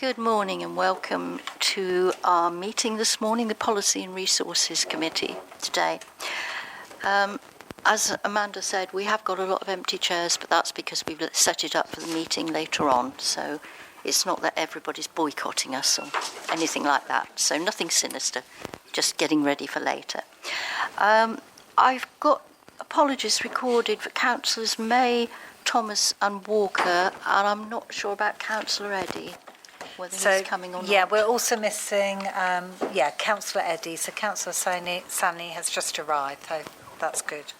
Good morning and welcome to our meeting this morning, the Policy and Resources Committee today. As Amanda said, we have got a lot of empty chairs, but that's because we've set it up for the meeting later on. So it's not that everybody's boycotting us or anything like that. So nothing sinister, just getting ready for later. I've got apologies recorded for Councillors May, Thomas and Walker, and I'm not sure about Councillor Eddy, whether he's coming or not. Yeah, we're also missing, Councillor Eddy. So Councillor Sani has just arrived, so that's good.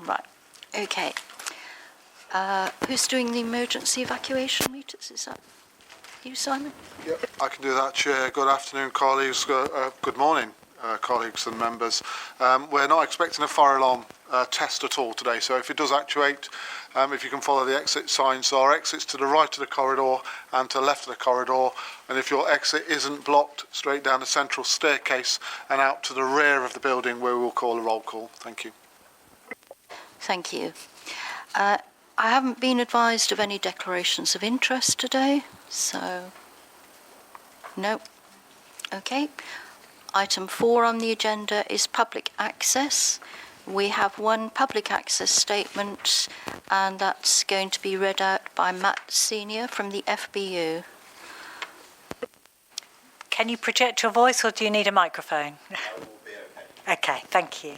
Right, okay. Who's doing the emergency evacuation meters? Is that you, Simon? Yep, I can do that, Chair. Good afternoon, colleagues. Good morning, colleagues and members. We're not expecting a fire alarm test at all today, so if it does actuate, if you can follow the exit signs, so our exits to the right of the corridor and to the left of the corridor, and if your exit isn't blocked, straight down the central staircase and out to the rear of the building where we'll call a roll call. Thank you. Thank you. I haven't been advised of any declarations of interest today, so no. Okay. Item 4 on the agenda is public access. We have one public access statement, and that's going to be read out by Matt Senior from the FBU. Can you project your voice, or do you need a microphone? That will be okay. Okay, thank you.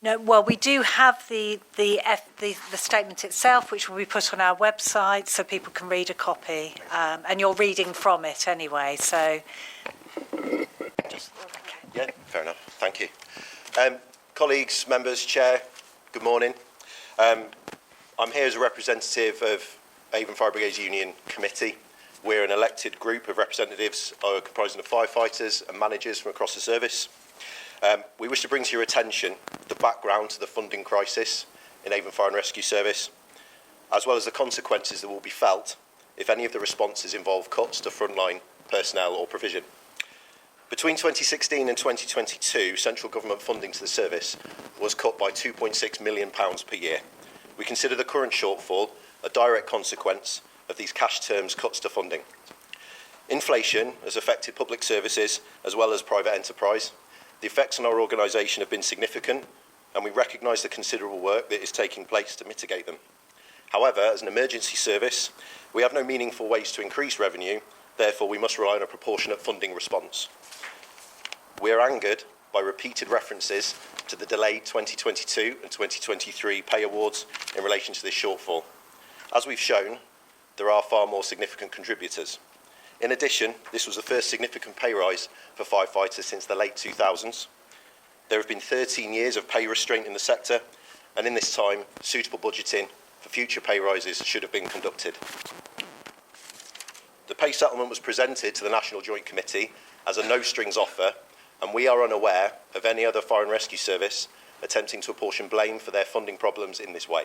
No, well, we do have the statement itself, which will be put on our website so people can read a copy, and you're reading from it anyway. So, Yeah, fair enough. Thank you, colleagues, members, chair. Good morning. I'm here as a representative of Avon Fire Brigades Union Committee. We're an elected group of representatives comprising of firefighters and managers from across the service. We wish to bring to your attention the background to the funding crisis in Avon Fire and Rescue Service, as well as the consequences that will be felt if any of the responses involve cuts to frontline personnel or provision. Between 2016 and 2022, central government funding to the service was cut by £2.6 million per year. We consider the current shortfall a direct consequence of these cash terms cuts to funding. Inflation has affected public services as well as private enterprise. The effects on our organisation have been significant, and we recognise the considerable work that is taking place to mitigate them. However, as an emergency service, we have no meaningful ways to increase revenue, therefore we must rely on a proportionate funding response. We are angered by repeated references to the delayed 2022 and 2023 pay awards in relation to this shortfall. As we've shown, there are far more significant contributors. In addition, this was the first significant pay rise for firefighters since the late 2000s. There have been 13 years of pay restraint in the sector, and in this time, suitable budgeting for future pay rises should have been conducted. The pay settlement was presented to the National Joint Committee as a no-strings offer, and we are unaware of any other fire and rescue service attempting to apportion blame for their funding problems in this way.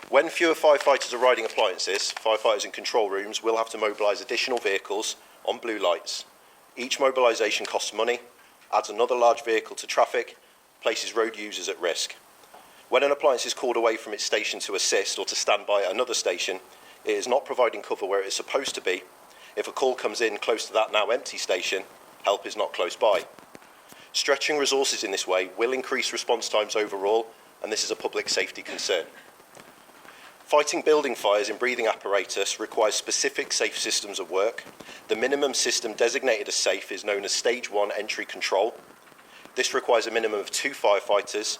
When fewer firefighters are riding appliances, firefighters in control rooms will have to mobilise additional vehicles on blue lights. Each mobilisation costs money, adds another large vehicle to traffic, places road users at risk. When an appliance is called away from its station to assist or to stand by at another station, it is not providing cover where it is supposed to be. If a call comes in close to that now empty station, help is not close by. Stretching resources in this way will increase response times overall, and this is a public safety concern. Fighting building fires in breathing apparatus requires specific safe systems of work. The minimum system designated as safe is known as Stage 1 entry control. This requires a minimum of 2 firefighters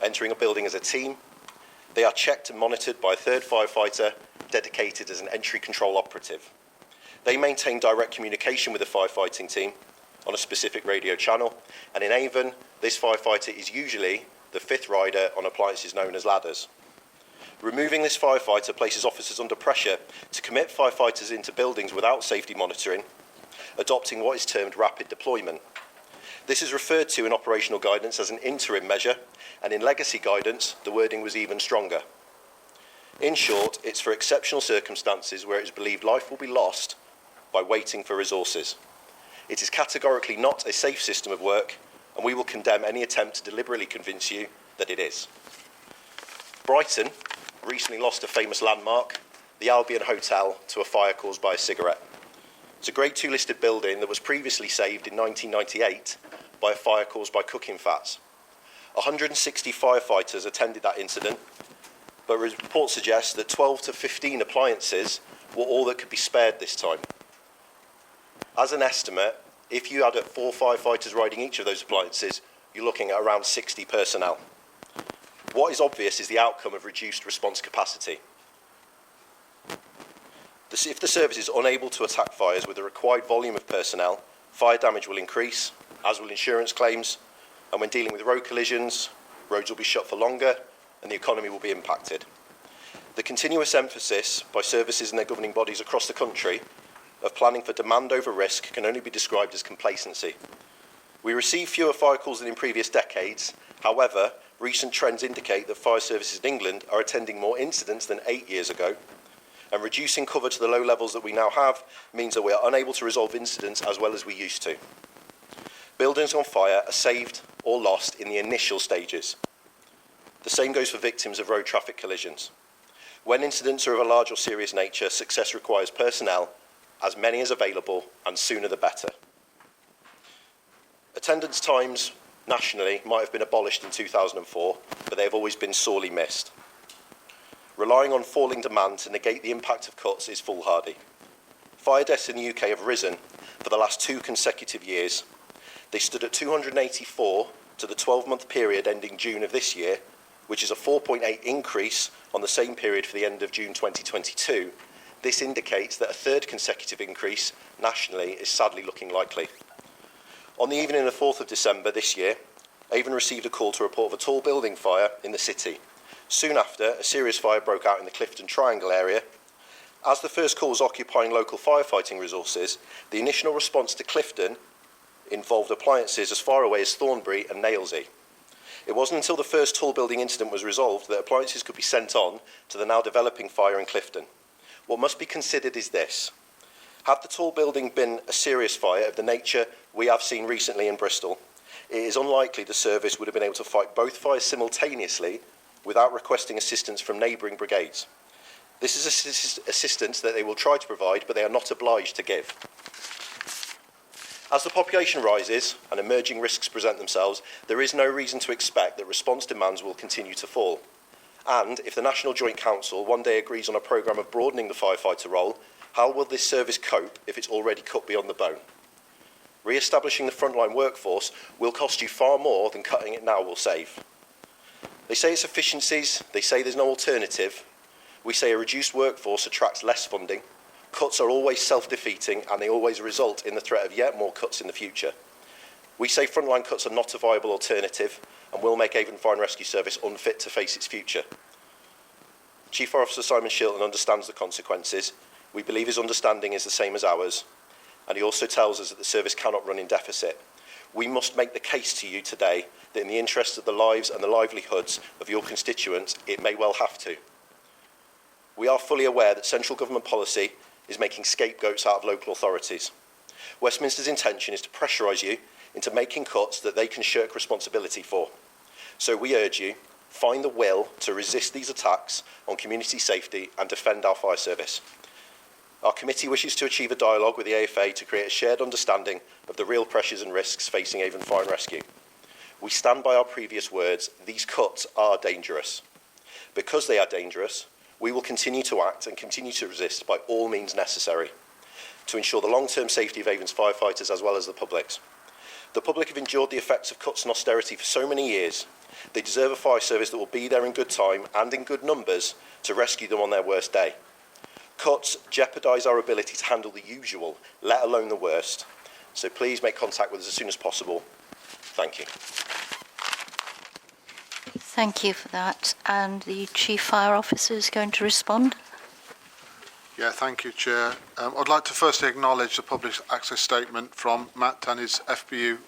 entering a building as a team. They are checked and monitored by a third firefighter dedicated as an entry control operative. They maintain direct communication with the firefighting team on a specific radio channel, and in Avon, this firefighter is usually the 5th rider on appliances known as ladders. Removing this firefighter places officers under pressure to commit firefighters into buildings without safety monitoring, adopting what is termed rapid deployment. This is referred to in operational guidance as an interim measure, and in legacy guidance, the wording was even stronger. In short, it's for exceptional circumstances where it is believed life will be lost by waiting for resources. It is categorically not a safe system of work, and we will condemn any attempt to deliberately convince you that it is. Brighton recently lost a famous landmark, the Albion Hotel, to a fire caused by a cigarette. It's a Grade 2 listed building that was previously saved in 1998 by a fire caused by cooking fats. 160 firefighters attended that incident, but reports suggest that 12 to 15 appliances were all that could be spared this time. As an estimate, if you had 4 firefighters riding each of those appliances, you're looking at around 60 personnel. What is obvious is the outcome of reduced response capacity. If the service is unable to attack fires with the required volume of personnel, fire damage will increase, as will insurance claims, and when dealing with road collisions, roads will be shut for longer and the economy will be impacted. The continuous emphasis by services and their governing bodies across the country of planning for demand over risk can only be described as complacency. We receive fewer fire calls than in previous decades. However, recent trends indicate that fire services in England are attending more incidents than 8 years ago, and reducing cover to the low levels that we now have means that we are unable to resolve incidents as well as we used to. Buildings on fire are saved or lost in the initial stages. The same goes for victims of road traffic collisions. When incidents are of a large or serious nature, success requires personnel, as many as available, and sooner the better. Attendance times nationally might have been abolished in 2004, but they have always been sorely missed. Relying on falling demand to negate the impact of cuts is foolhardy. Fire deaths in the UK have risen for the last 2 consecutive years. They stood at 284 to the 12-month period ending June of this year, which is a 4.8 increase on the same period for the end of June 2022. This indicates that a 3rd consecutive increase nationally is sadly looking likely. On the evening of the 4th of December this year, Avon received a call to report of a tall building fire in the city. Soon after, a serious fire broke out in the Clifton Triangle area. As the first call was occupying local firefighting resources, the initial response to Clifton involved appliances as far away as Thornbury and Nailsea. It wasn't until the first tall building incident was resolved that appliances could be sent on to the now developing fire in Clifton. What must be considered is this. Had the tall building been a serious fire of the nature we have seen recently in Bristol, it is unlikely the service would have been able to fight both fires simultaneously without requesting assistance from neighbouring brigades. This is assistance that they will try to provide, but they are not obliged to give. As the population rises and emerging risks present themselves, there is no reason to expect that response demands will continue to fall. And if the National Joint Council one day agrees on a programme of broadening the firefighter role, how will this service cope if it's already cut beyond the bone? Re-establishing the frontline workforce will cost you far more than cutting it now will save. They say it's efficiencies, they say there's no alternative. We say a reduced workforce attracts less funding. Cuts are always self-defeating and they always result in the threat of yet more cuts in the future. We say frontline cuts are not a viable alternative and will make Avon Fire and Rescue Service unfit to face its future. Chief Fire Officer Simon Shilton understands the consequences. We believe his understanding is the same as ours, and he also tells us that the service cannot run in deficit. We must make the case to you today that in the interests of the lives and the livelihoods of your constituents, it may well have to. We are fully aware that central government policy is making scapegoats out of local authorities. Westminster's intention is to pressurise you into making cuts that they can shirk responsibility for. So we urge you, find the will to resist these attacks on community safety and defend our fire service. Our committee wishes to achieve a dialogue with the AFA to create a shared understanding of the real pressures and risks facing Avon Fire and Rescue. We stand by our previous words, these cuts are dangerous. Because they are dangerous, we will continue to act and continue to resist by all means necessary to ensure the long-term safety of Avon's firefighters as well as the public's. The public have endured the effects of cuts and austerity for so many years. They deserve a fire service that will be there in good time and in good numbers to rescue them on their worst day. Cuts jeopardise our ability to handle the usual, let alone the worst. So please make contact with us as soon as possible. Thank you. Thank you for that. And the Chief Fire Officer is going to respond. Yeah, thank you, Chair. I'd like to firstly acknowledge the public access statement from Matt and his FBU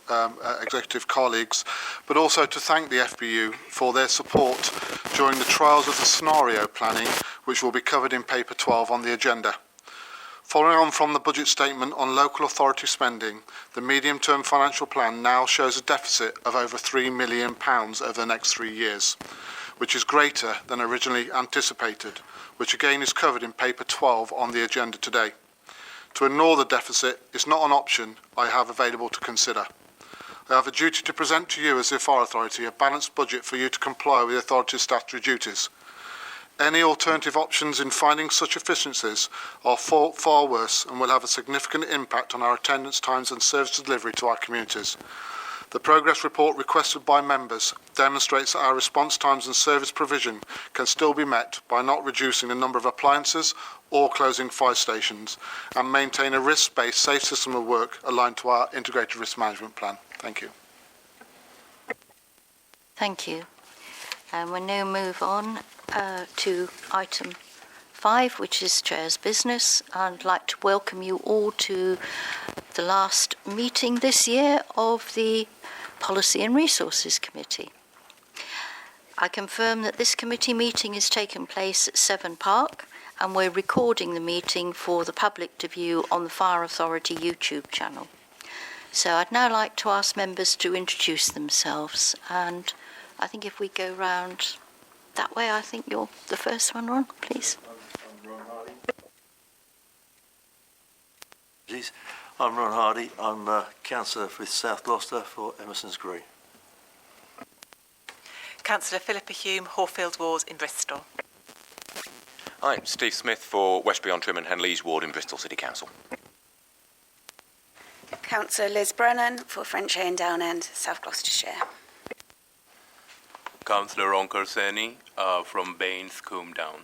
executive colleagues, but also to thank the FBU for their support during the trials of the scenario planning, which will be covered in paper 12 on the agenda. Following on from the budget statement on local authority spending, the medium-term financial plan now shows a deficit of over £3 million over the next 3 years, which is greater than originally anticipated, which again is covered in paper 12 on the agenda today. To ignore the deficit is not an option I have available to consider. I have a duty to present to you as the Fire Authority a balanced budget for you to comply with the authority's statutory duties. Any alternative options in finding such efficiencies are far worse and will have a significant impact on our attendance times and service delivery to our communities. The progress report requested by members demonstrates that our response times and service provision can still be met by not reducing the number of appliances or closing fire stations, and maintain a risk-based safe system of work aligned to our integrated risk management plan. Thank you. Thank you. And we'll now move on to item 5, which is Chair's business. I'd like to welcome you all to the last meeting this year of the Policy and Resources Committee. I confirm that this committee meeting is taking place at Severn Park, and we're recording the meeting for the public to view on the Fire Authority YouTube channel. So I'd now like to ask members to introduce themselves, and I think if we go round that way, I think you're the first one, Ron, please. I'm Ron Hardy. I'm Ron Hardy. I'm Councillor for South Gloucester for Emerson's Green. Councillor Philippa Hume, Horfield Ward in Bristol. Hi, Steve Smith for Westbury-on-Trim and Henleys Ward in Bristol City Council. Councillor Liz Brennan for French and Downend, South Gloucestershire. Councillor Ron Corseni from Baines, Combe Down.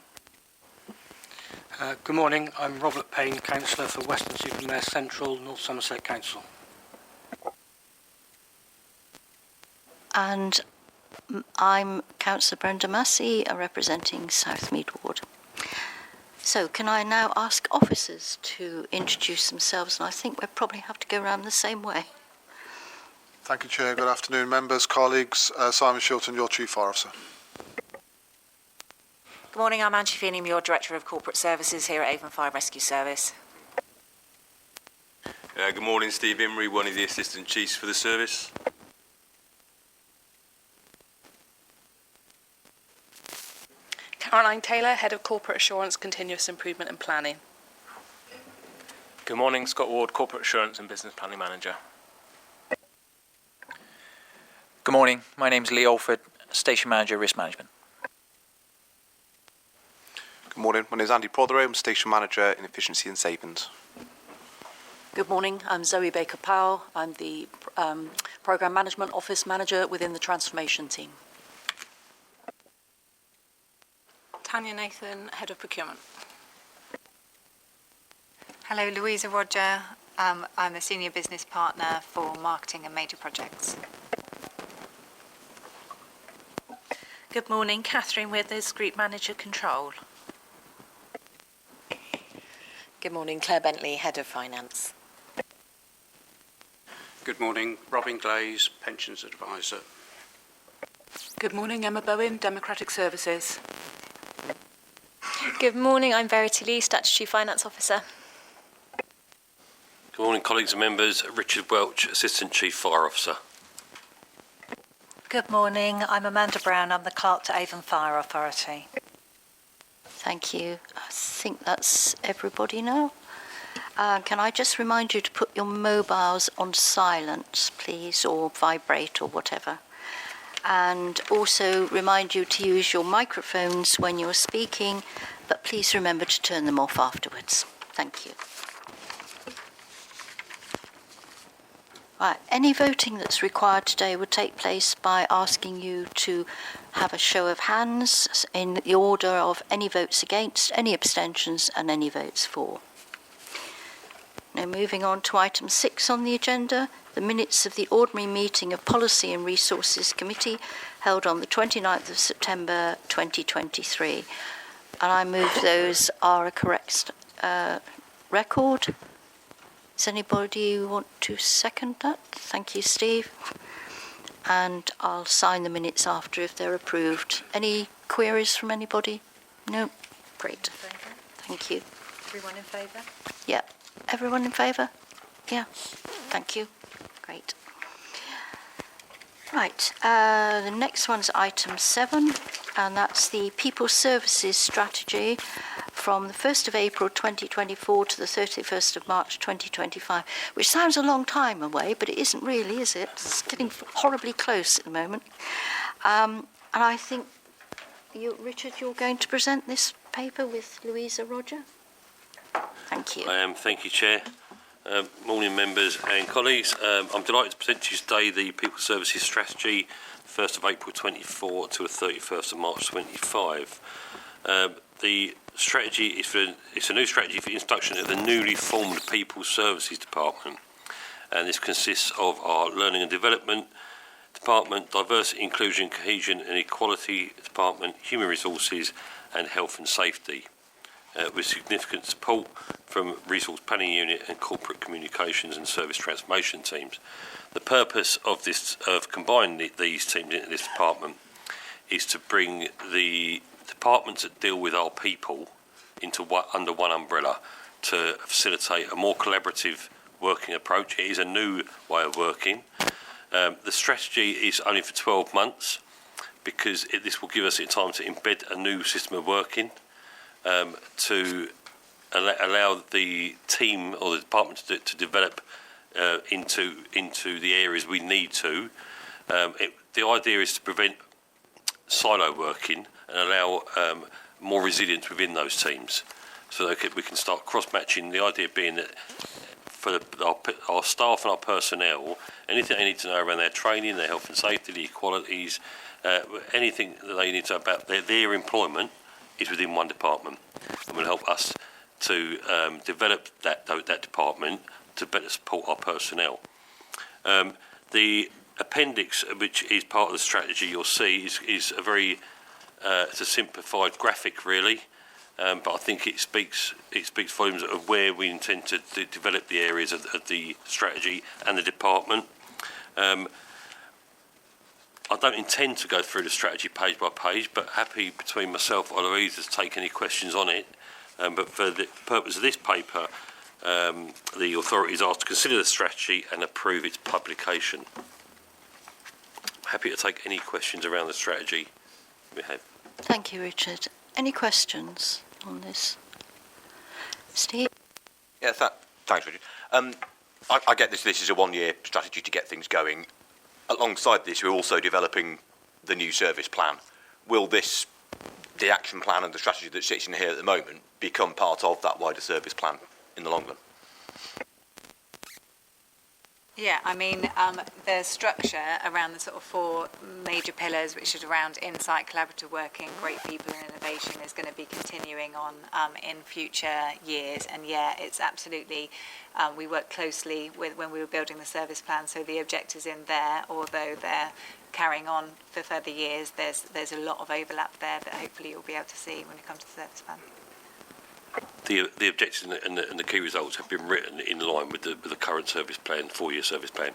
Good morning, I'm Robert Payne, Councillor for Weston-super-Mare Central, North Somerset Council. And I'm Councillor Brenda Massey, representing Southmead Ward. So can I now ask officers to introduce themselves? And I think we'll probably have to go around the same way. Thank you, Chair. Good afternoon, members, colleagues. Simon Shilton, your Chief Fire Officer. Good morning, I'm Angie Feeney, your Director of Corporate Services here at Avon Fire Rescue Service. Good morning, Steve Imrie, one of the Assistant Chiefs for the service. Caroline Taylor, Head of Corporate Assurance, Continuous Improvement and Planning. Good morning, Scott Ward, Corporate Assurance and Business Planning Manager. Good morning, my name's Lee Alford, Station Manager, Risk Management. Good morning, my name is Andy Prothero, I'm Station Manager in Efficiency and Savings. Good morning, I'm Zoe Baker-Powell, I'm the Programme Management Office Manager within the Transformation team. Tanya Nathan, Head of Procurement. Hello, Louisa Roger. I'm a Senior Business Partner for Marketing and Major Projects. Good morning, Catherine Withers, Group Manager Control. Good morning, Claire Bentley, Head of Finance. Good morning, Robin Glaze, Pensions Advisor. Good morning, Emma Bowen, Democratic Services. Good morning, I'm Verity Lee, Statutory Finance Officer. Good morning, colleagues and members. Richard Welch, Assistant Chief Fire Officer. Good morning, I'm Amanda Brown, I'm the Clerk to Avon Fire Authority. Thank you. I think that's everybody now. Can I just remind you to put your mobiles on silent, please, or vibrate or whatever. And also remind you to use your microphones when you're speaking, but please remember to turn them off afterwards. Thank you. Right, any voting that's required today would take place by asking you to have a show of hands in the order of any votes against, any abstentions, and any votes for. Now moving on to item 6 on the agenda, the minutes of the ordinary meeting of Policy and Resources Committee held on the 29th of September 2023. And I move those are a correct record. Does anybody want to second that? Thank you, Steve. And I'll sign the minutes after if they're approved. Any queries from anybody? No? Great. Thank you. Everyone in favour? Yep. Yeah. Everyone in favour? Yeah. Thank you. Great. Right. The next one's item 7, and that's the People Services Strategy from the 1st of April 2024 to the 31st of March 2025, which sounds a long time away, but it isn't really, is it? It's getting horribly close at the moment. And I think, Richard, you're going to present this paper with Louisa Roger? Thank you. I am. Thank you, Chair. Morning, members and colleagues. I'm delighted to present to you today the People Services Strategy, 1st of April 24 to the 31st of March 25. The strategy it's a new strategy for the introduction of the newly formed People Services Department, and this consists of our Learning and Development Department, Diversity, Inclusion, Cohesion and Equality Department, Human Resources and Health and Safety, with significant support from Resource Planning Unit and Corporate Communications and Service Transformation teams. The purpose of combining these teams into this department is to bring the departments that deal with our people under one umbrella to facilitate a more collaborative working approach. It is a new way of working. The strategy is only for 12 months because this will give us time to embed a new system of working, to allow the team or the department to develop into the areas we need to. The idea is to prevent silo working and allow more resilience within those teams, so that we can start cross-matching. The idea being that for our staff and our personnel, anything they need to know around their training, their health and safety, the equalities, anything that they need to know about their employment is within one department, and will help us to develop that department to better support our personnel. The appendix, which is part of the strategy, you'll see is a very it's a simplified graphic, really, but I think it speaks volumes of where we intend to develop the areas of the strategy and the department. I don't intend to go through the strategy page by page, but happy between myself or Louisa to take any questions on it. But for the purpose of this paper, the authorities are to consider the strategy and approve its publication. Happy to take any questions around the strategy we have. Thank you, Richard. Any questions on this? Steve? Yeah, thanks, Richard. I get this is a one-year strategy to get things going. Alongside this, we're also developing the new service plan. Will the action plan and the strategy that sits in here at the moment, become part of that wider service plan in the long run? Yeah, I mean, the structure around the sort of 4 major pillars, which is around insight, collaborative working, great people and innovation, is going to be continuing on in future years. And yeah, it's absolutely, we worked closely with when we were building the service plan, so the objectives in there, although they're carrying on for further years, there's a lot of overlap there that hopefully you'll be able to see when it comes to the service plan. The objectives and the key results have been written in line with the current service plan, 4-year service plan.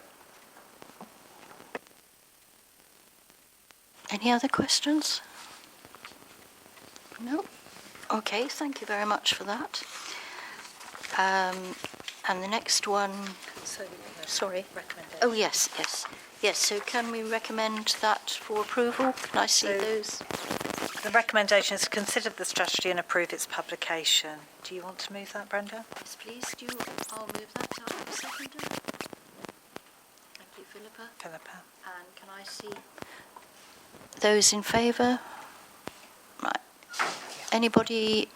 Any other questions? No? Okay, thank you very much for that. And the next one... Sorry. Oh, yes. Yes, so can we recommend that for approval? Can I see those? The recommendation is to consider the strategy and approve its publication. Do you want to move that, Brenda? Yes, please. I'll move that. I'll have a seconder. Thank you, Philippa. And can I see those in favour? Right. Anybody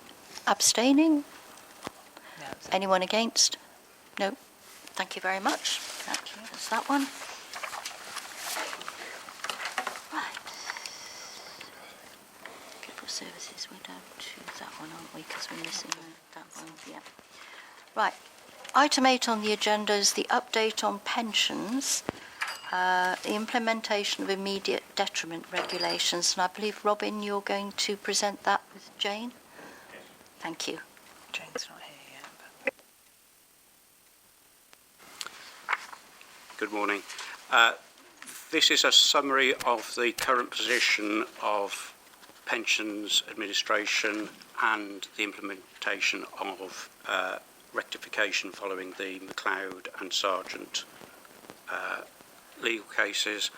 abstaining? No. Anyone against? No. Thank you very much. Thank you. That's that one. Services, we don't choose that one, aren't we? Because we're missing that one. Yeah. Right. Item 8 on the agenda is the update on pensions, the implementation of immediate detriment regulations, and I believe, Robin, you're going to present that with Jane. Thank you. Jane's not here yet. Good morning. This is a summary of the current position of pensions administration and the implementation of rectification following the MacLeod and Sargent legal cases,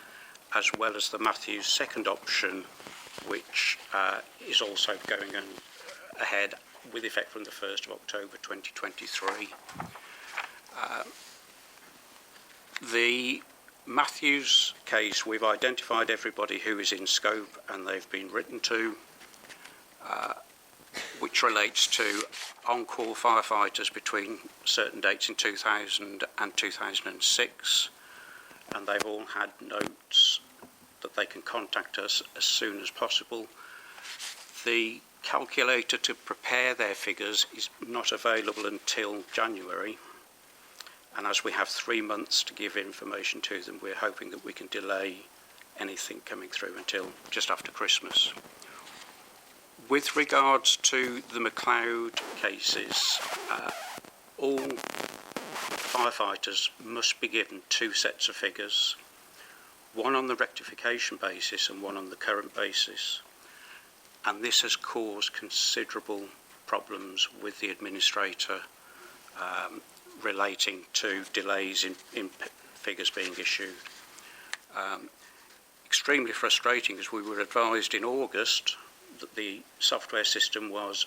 as well as the Matthews second option, which is also going ahead with effect from the 1st of October 2023. The Matthews case, we've identified everybody who is in scope and they've been written to, which relates to on-call firefighters between certain dates in 2000 and 2006, and they've all had notes that they can contact us as soon as possible. The calculator to prepare their figures is not available until January, and as we have 3 months to give information to them, we're hoping that we can delay anything coming through until just after Christmas. With regards to the MacLeod cases, all firefighters must be given 2 sets of figures, one on the rectification basis and one on the current basis. And this has caused considerable problems with the administrator relating to delays in figures being issued. Extremely frustrating, as we were advised in August that the software system was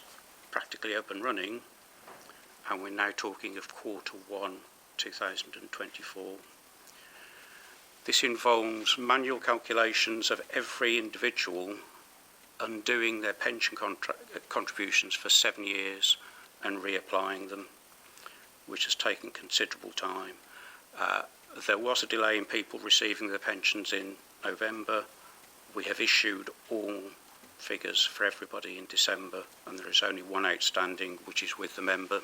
practically up and running, and we're now talking of Q1 2024. This involves manual calculations of every individual undoing their pension contributions for 7 years and reapplying them, which has taken considerable time. There was a delay in people receiving their pensions in November. We have issued all figures for everybody in December, and there is only one outstanding, which is with the member.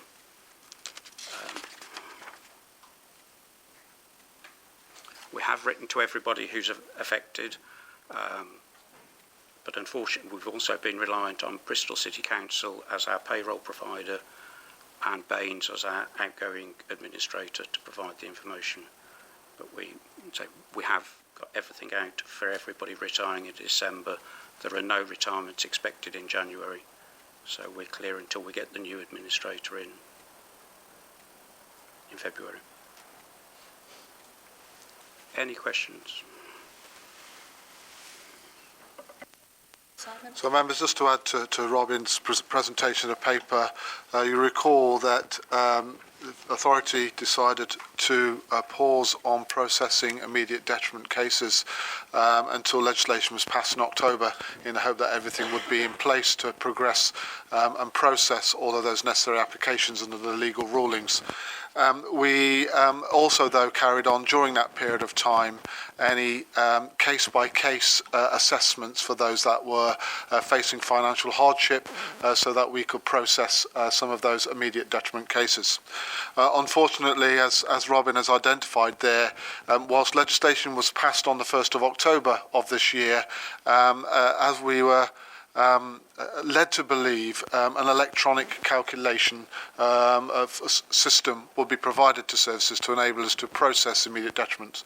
We have written to everybody who's affected, but unfortunately we've also been reliant on Bristol City Council as our payroll provider and Baines as our outgoing administrator to provide the information. But we have got everything out for everybody retiring in December. There are no retirements expected in January, so we're clear until we get the new administrator in February. Any questions? So, members, just to add to Robin's presentation of paper, you recall that the authority decided to pause on processing immediate detriment cases until legislation was passed in October, in the hope that everything would be in place to progress and process all of those necessary applications under the legal rulings. We also, though, carried on during that period of time any case-by-case assessments for those that were facing financial hardship, so that we could process some of those immediate detriment cases. Unfortunately, as Robin has identified there, whilst legislation was passed on the 1st of October of this year, as we were led to believe an electronic calculation system will be provided to services to enable us to process immediate detriments.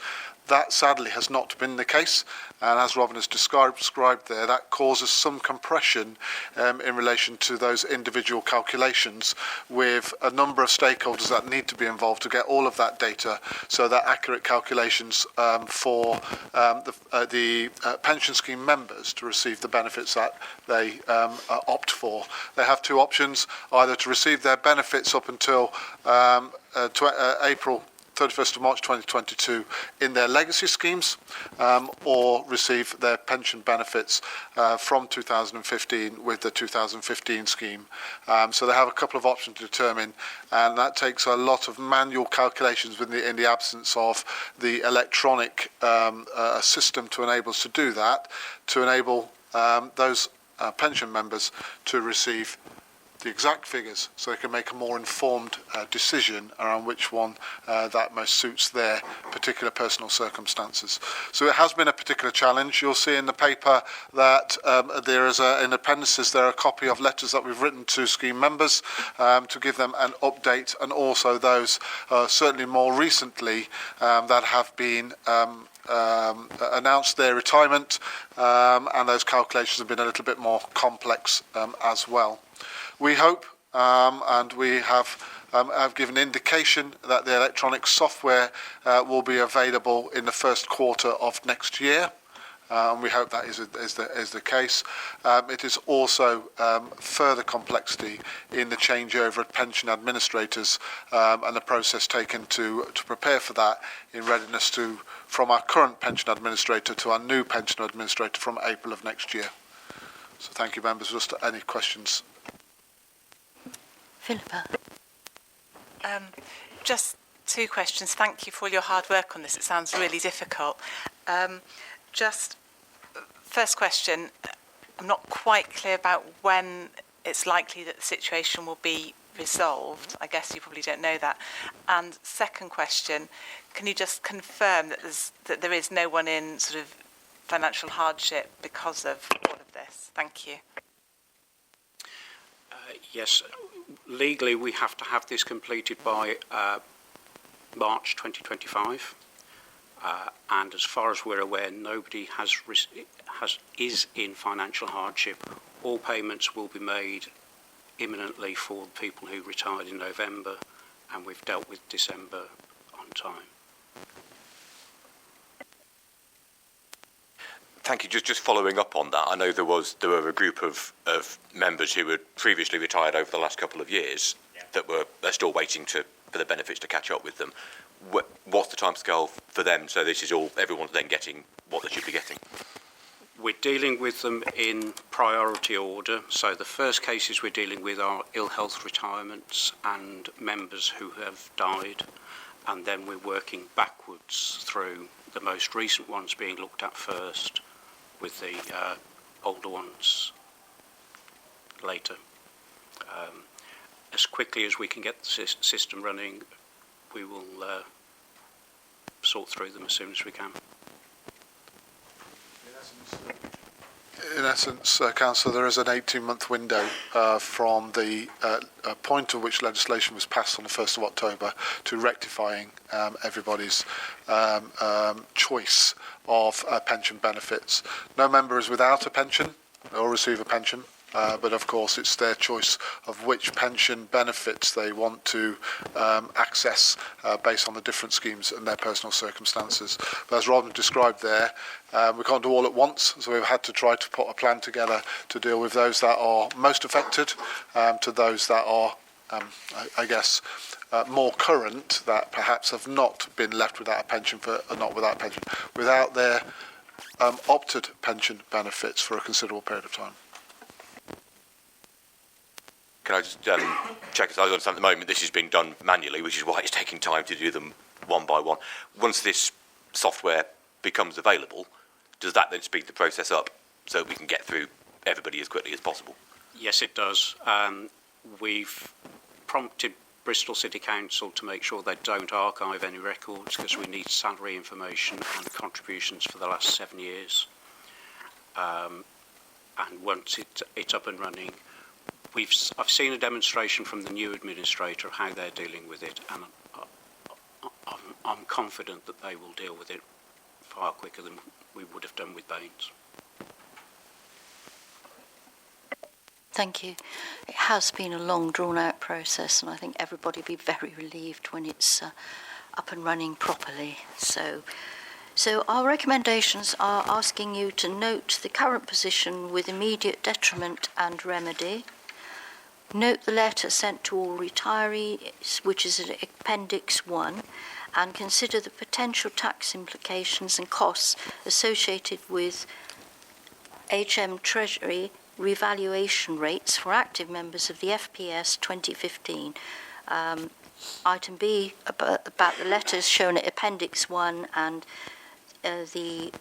That sadly has not been the case, and as Robin has described there, that causes some compression in relation to those individual calculations, with a number of stakeholders that need to be involved to get all of that data, so that accurate calculations for the pension scheme members to receive the benefits that they opt for. They have 2 options: either to receive their benefits up until April 31st of March 2022 in their legacy schemes, or receive their pension benefits from 2015 with the 2015 scheme. So they have a couple of options to determine, and that takes a lot of manual calculations in the absence of the electronic system to enable us to do that, to enable those pension members to receive the exact figures, so they can make a more informed decision around which one that most suits their particular personal circumstances. So it has been a particular challenge. You'll see in the paper that there is in appendices there are a copy of letters that we've written to scheme members to give them an update, and also those certainly more recently that have been announced their retirement, and those calculations have been a little bit more complex as well. We hope, and we have I've given indication that the electronic software will be available in the first quarter of next year. And we hope that is the case. It is also further complexity in the changeover of pension administrators and the process taken to prepare for that in readiness from our current pension administrator to our new pension administrator from April of next year. So thank you, members. Just any questions? Philippa. Just two questions. Thank you for all your hard work on this. It sounds really difficult. Just first question, I'm not quite clear about when it's likely that the situation will be resolved. I guess you probably don't know that. And second question, can you just confirm that there is no one in sort of financial hardship because of all of this? Thank you. Yes, legally we have to have this completed by March 2025. And as far as we're aware, nobody is in financial hardship. All payments will be made imminently for the people who retired in November, and we've dealt with December on time. Thank you. Just following up on that, I know there were a group of members who had previously retired over the last couple of years that they're still waiting for the benefits to catch up with them. What's the timescale for them? So this is everyone's then getting what they should be getting. We're dealing with them in priority order. So the first cases we're dealing with are ill health retirements and members who have died, and then we're working backwards through the most recent ones being looked at first, with the older ones later. As quickly as we can get the system running, we will sort through them as soon as we can. In essence, Councillor, there is an 18-month window from the point at which legislation was passed on the 1st of October to rectifying everybody's choice of pension benefits. No member is without a pension or receive a pension. But of course it's their choice of which pension benefits they want to access based on the different schemes and their personal circumstances. But as Rodman described there, we can't do all at once, so we've had to try to put a plan together to deal with those that are most affected, to those that are, more current, that perhaps have not been left without a pension, without their opted pension benefits for a considerable period of time. Can I just check, as I understand at the moment, this is being done manually, which is why it's taking time to do them one by one. Once this software becomes available, does that then speed the process up so we can get through everybody as quickly as possible? Yes, it does. We've prompted Bristol City Council to make sure they don't archive any records, because we need salary information and contributions for the last 7 years. And once it's up and running, I've seen a demonstration from the new administrator of how they're dealing with it, and I'm confident that they will deal with it far quicker than we would have done with Baines. Thank you. It has been a long, drawn-out process, and I think everybody will be very relieved when it's up and running properly. So our recommendations are asking you to note the current position with immediate detriment and remedy. Note the letter sent to all retirees, which is in Appendix 1, and consider the potential tax implications and costs associated with HM Treasury revaluation rates for active members of the FPS 2015. Item B, about the letters shown at Appendix 1, and the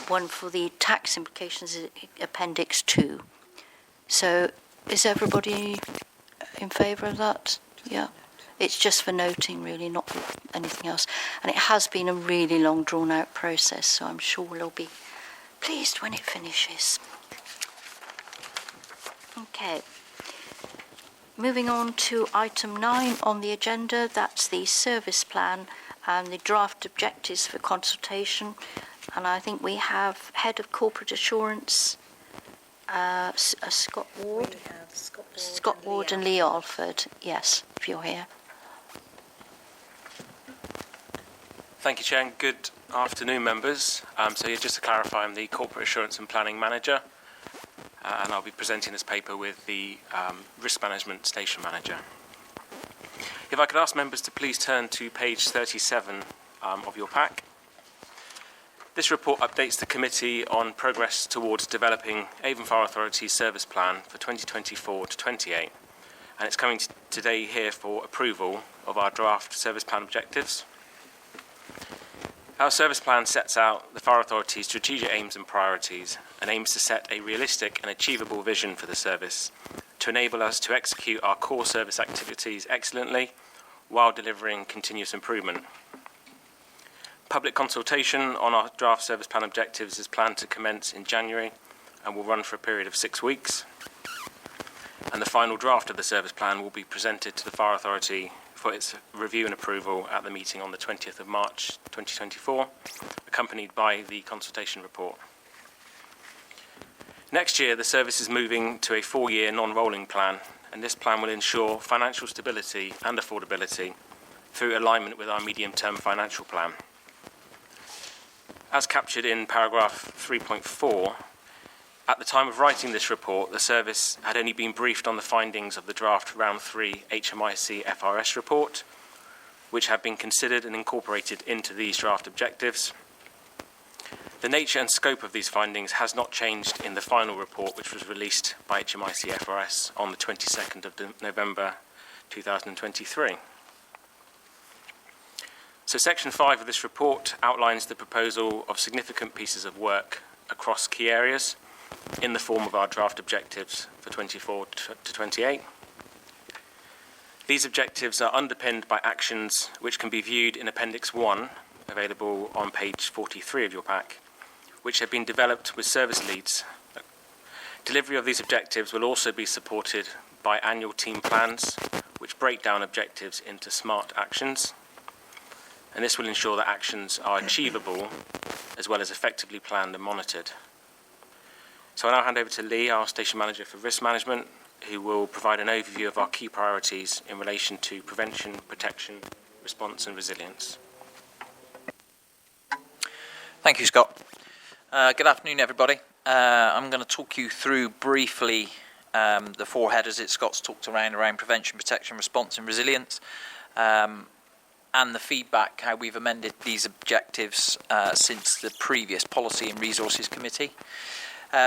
one for the tax implications is Appendix 2. So, is everybody in favour of that? Yeah. It's just for noting, really, not for anything else. And it has been a really long, drawn-out process, so I'm sure we'll all be pleased when it finishes. Okay. Moving on to item 9 on the agenda, that's the service plan and the draft objectives for consultation. And I think we have Head of Corporate Assurance, Scott Ward. We have Scott Ward and Lee Alford. Yes, if you're here. Thank you, Chair, and good afternoon, members. Just to clarify, I'm the Corporate Assurance and Planning Manager, and I'll be presenting this paper with the Risk Management Station Manager. If I could ask members to please turn to page 37 of your pack. This report updates the committee on progress towards developing Avon Fire Authority's service plan for 2024 to 28, and it's coming today here for approval of our draft service plan objectives. Our service plan sets out the Fire Authority's strategic aims and priorities and aims to set a realistic and achievable vision for the service to enable us to execute our core service activities excellently while delivering continuous improvement. Public consultation on our draft service plan objectives is planned to commence in January and will run for a period of 6 weeks. And the final draft of the service plan will be presented to the Fire Authority for its review and approval at the meeting on the 20th of March 2024, accompanied by the consultation report. Next year, the service is moving to a 4-year non-rolling plan, and this plan will ensure financial stability and affordability through alignment with our medium-term financial plan. As captured in paragraph 3.4, at the time of writing this report, the service had only been briefed on the findings of the draft Round 3 HMIC FRS report, which have been considered and incorporated into these draft objectives. The nature and scope of these findings has not changed in the final report, which was released by HMIC FRS on the 22nd of November 2023. So Section 5 of this report outlines the proposal of significant pieces of work across key areas in the form of our draft objectives for 24 to 28. These objectives are underpinned by actions which can be viewed in Appendix 1, available on page 43 of your pack, which have been developed with service leads. Delivery of these objectives will also be supported by annual team plans, which break down objectives into SMART actions, and this will ensure that actions are achievable as well as effectively planned and monitored. So I'll now hand over to Lee, our Station Manager for Risk Management, who will provide an overview of our key priorities in relation to prevention, protection, response and resilience. Thank you, Scott. Good afternoon, everybody. I'm going to talk you through briefly the 4 headers that Scott's talked around prevention, protection, response and resilience, and the feedback, how we've amended these objectives since the previous Policy and Resources Committee.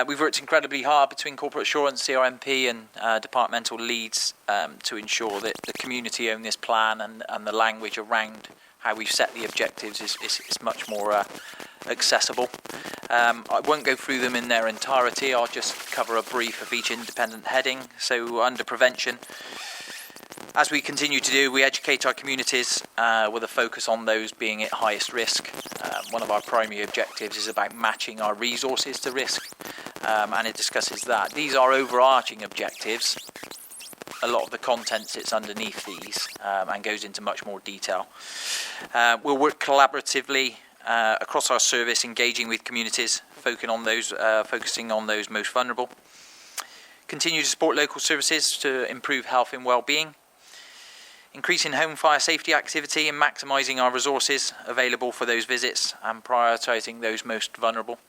We've worked incredibly hard between Corporate Assurance, CRMP and departmental leads to ensure that the community own this plan and the language around how we've set the objectives is much more accessible. I won't go through them in their entirety. I'll just cover a brief of each independent heading. So under prevention, as we continue to do, we educate our communities with a focus on those being at highest risk. One of our primary objectives is about matching our resources to risk, and it discusses that. These are overarching objectives. A lot of the content sits underneath these and goes into much more detail. We'll work collaboratively across our service, engaging with communities, focusing on those most vulnerable. Continue to support local services to improve health and well-being. Increasing home fire safety activity and maximising our resources available for those visits and prioritising those most vulnerable.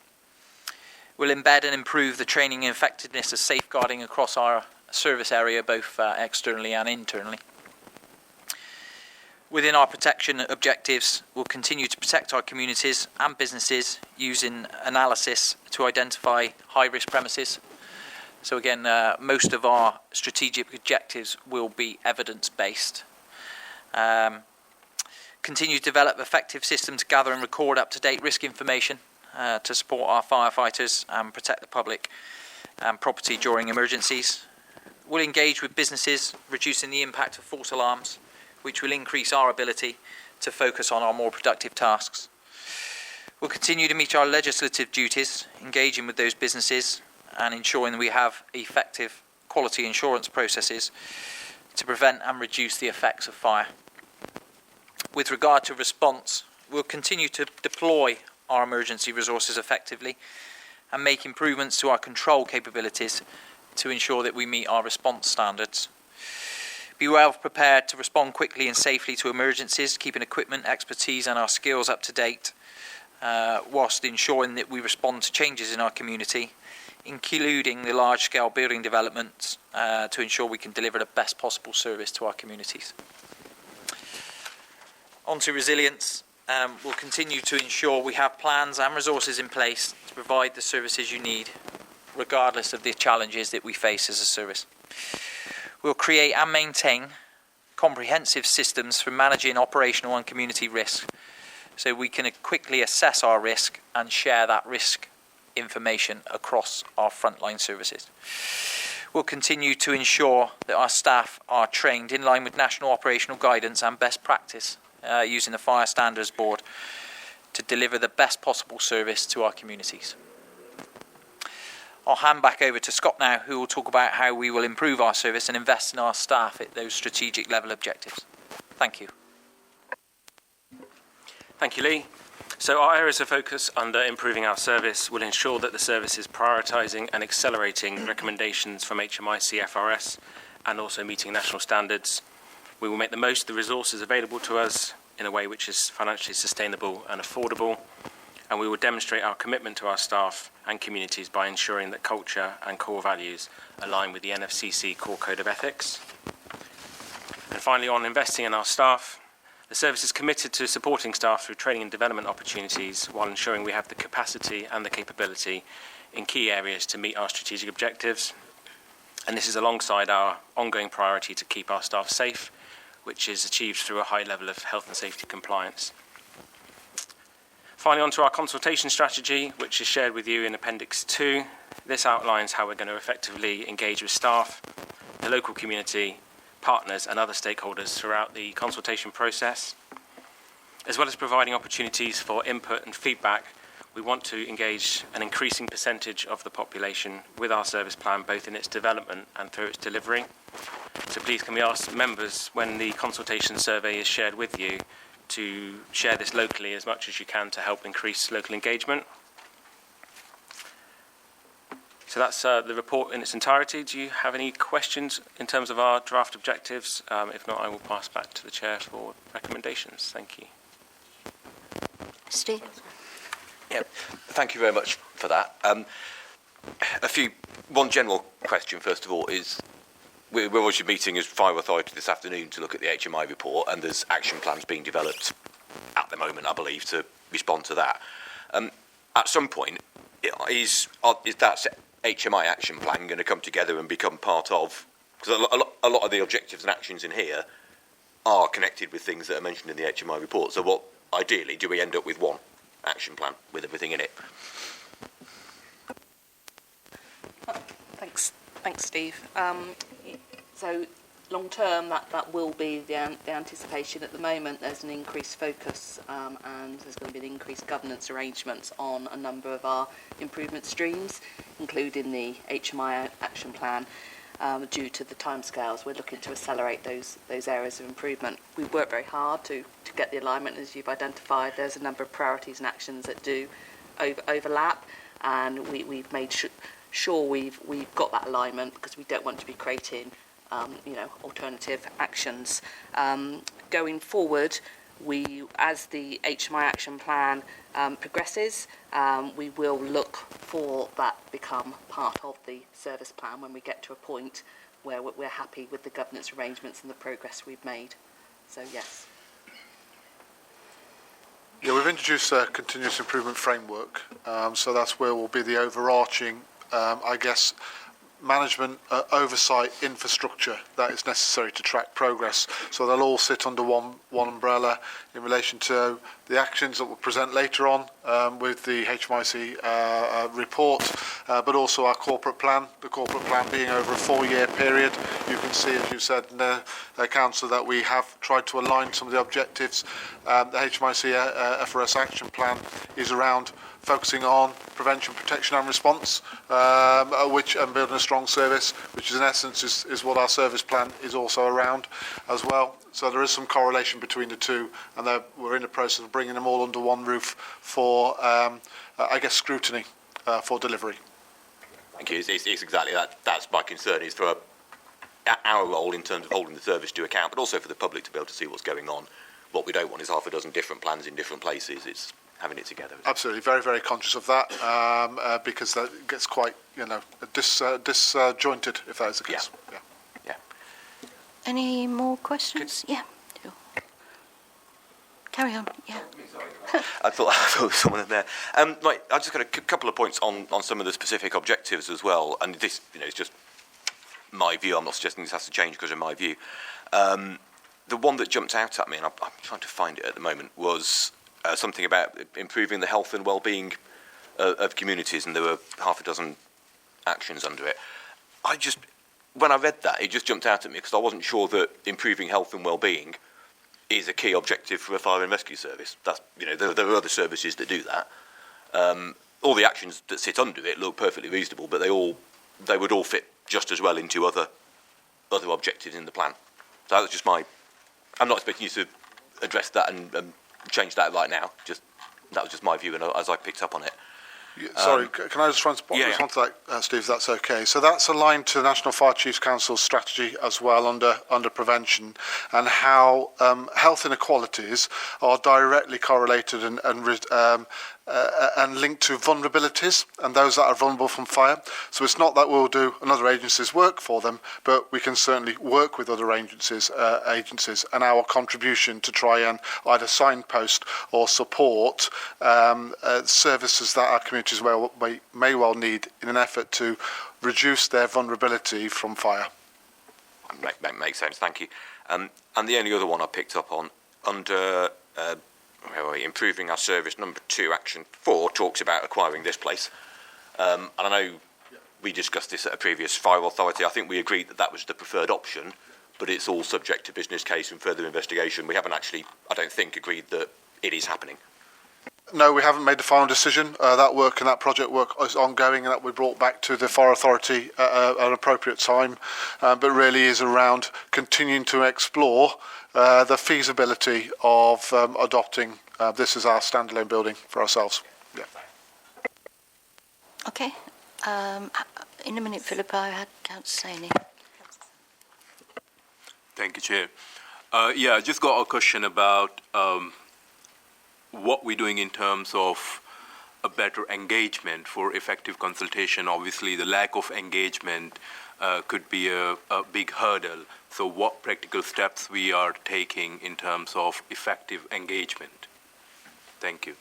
We'll embed and improve the training and effectiveness of safeguarding across our service area, both externally and internally. Within our protection objectives, we'll continue to protect our communities and businesses using analysis to identify high-risk premises. So again, most of our strategic objectives will be evidence-based. Continue to develop effective systems to gather and record up-to-date risk information to support our firefighters and protect the public and property during emergencies. We'll engage with businesses, reducing the impact of false alarms, which will increase our ability to focus on our more productive tasks. We'll continue to meet our legislative duties, engaging with those businesses and ensuring that we have effective quality insurance processes to prevent and reduce the effects of fire. With regard to response, we'll continue to deploy our emergency resources effectively and make improvements to our control capabilities to ensure that we meet our response standards. Be well prepared to respond quickly and safely to emergencies, keeping equipment, expertise and our skills up to date, whilst ensuring that we respond to changes in our community, including the large-scale building developments, to ensure we can deliver the best possible service to our communities. On to resilience. We'll continue to ensure we have plans and resources in place to provide the services you need, regardless of the challenges that we face as a service. We'll create and maintain comprehensive systems for managing operational and community risk, so we can quickly assess our risk and share that risk information across our frontline services. We'll continue to ensure that our staff are trained in line with national operational guidance and best practice, using the Fire Standards Board to deliver the best possible service to our communities. I'll hand back over to Scott now, who will talk about how we will improve our service and invest in our staff at those strategic level objectives. Thank you. Thank you, Lee. So our areas of focus under improving our service will ensure that the service is prioritising and accelerating recommendations from HMIC FRS and also meeting national standards. We will make the most of the resources available to us in a way which is financially sustainable and affordable, and we will demonstrate our commitment to our staff and communities by ensuring that culture and core values align with the NFCC Core Code of Ethics. And finally, on investing in our staff, the service is committed to supporting staff through training and development opportunities while ensuring we have the capacity and the capability in key areas to meet our strategic objectives. And this is alongside our ongoing priority to keep our staff safe, which is achieved through a high level of health and safety compliance. Finally, on to our consultation strategy, which is shared with you in Appendix 2. This outlines how we're going to effectively engage with staff, the local community, partners and other stakeholders throughout the consultation process. As well as providing opportunities for input and feedback, we want to engage an increasing percentage of the population with our service plan, both in its development and through its delivery. So please can we ask members, when the consultation survey is shared with you, to share this locally as much as you can to help increase local engagement. So that's the report in its entirety. Do you have any questions in terms of our draft objectives? If not, I will pass back to the Chair for recommendations. Thank you. Steve? Yeah, thank you very much for that. One general question, first of all, is we're obviously meeting as Fire Authority this afternoon to look at the HMI report, and there's action plans being developed at the moment, I believe, to respond to that. At some point, is that HMI action plan going to come together and become part of, because a lot of the objectives and actions in here are connected with things that are mentioned in the HMI report. So what, ideally, do we end up with one action plan with everything in it? Thanks, Steve. So long term, that will be the anticipation. At the moment, there's an increased focus and there's going to be an increased governance arrangements on a number of our improvement streams, including the HMI action plan. Due to the timescales, we're looking to accelerate those areas of improvement. We've worked very hard to get the alignment, as you've identified. There's a number of priorities and actions that do overlap, and we've made sure we've got that alignment, because we don't want to be creating alternative actions. Going forward, as the HMI action plan progresses, we will look for that become part of the service plan when we get to a point where we're happy with the governance arrangements and the progress we've made. So yes. Yeah, we've introduced a continuous improvement framework, so that's where will be the overarching, management oversight infrastructure that is necessary to track progress. So they'll all sit under one umbrella in relation to the actions that we'll present later on with the HMIC report, but also our corporate plan. The corporate plan being over a 4-year period. You can see, as you said in the Council, that we have tried to align some of the objectives. The HMIC FRS action plan is around focusing on prevention, protection and response, and building a strong service, which is in essence is what our service plan is also around as well. So there is some correlation between the two, and we're in the process of bringing them all under one roof for, scrutiny for delivery. Thank you. It's exactly that. That's my concern, is for our role in terms of holding the service to account, but also for the public to be able to see what's going on. What we don't want is half a dozen different plans in different places. It's having it together. Absolutely, very, very conscious of that, because that gets quite, disjointed if that is the case. Yeah. Any more questions? Yeah. Carry on. Yeah. I thought there was someone in there. Right, I just got a couple of points on some of the specific objectives as well, and this, is just my view. I'm not suggesting this has to change because of my view. The one that jumped out at me, and I'm trying to find it at the moment, was something about improving the health and well-being of communities, and there were half a dozen actions under it. When I read that, it just jumped out at me because I wasn't sure that improving health and well-being is a key objective for a fire and rescue service. That's, there are other services that do that. All the actions that sit under it look perfectly reasonable, but they would all fit just as well into other objectives in the plan. So that was just I'm not expecting you to address that and change that right now. That was just my view, and as I picked up on it. Sorry, can I just respond to that, Steve, if that's okay? So that's aligned to the National Fire Chiefs Council's strategy as well under prevention, and how health inequalities are directly correlated and linked to vulnerabilities and those that are vulnerable from fire. So it's not that we'll do another agency's work for them, but we can certainly work with other agencies, and our contribution to try and either signpost or support services that our communities may well need in an effort to reduce their vulnerability from fire. Makes sense, thank you. And the only other one I picked up on, under improving our service, number 2, action 4, talks about acquiring this place. And I know we discussed this at a previous fire authority. I think we agreed that was the preferred option, but it's all subject to business case and further investigation. We haven't actually, I don't think, agreed that it is happening. No, we haven't made the final decision. That work and that project work is ongoing, and that will be brought back to the Fire Authority at an appropriate time, but really is around continuing to explore the feasibility of adopting this as our standalone building for ourselves. Yeah. Okay. In a minute, Philippa, I had Councillor Saney. Thank you, Chair. I just got a question about what we're doing in terms of a better engagement for effective consultation. Obviously, the lack of engagement could be a big hurdle. So what practical steps we are taking in terms of effective engagement? Thank you.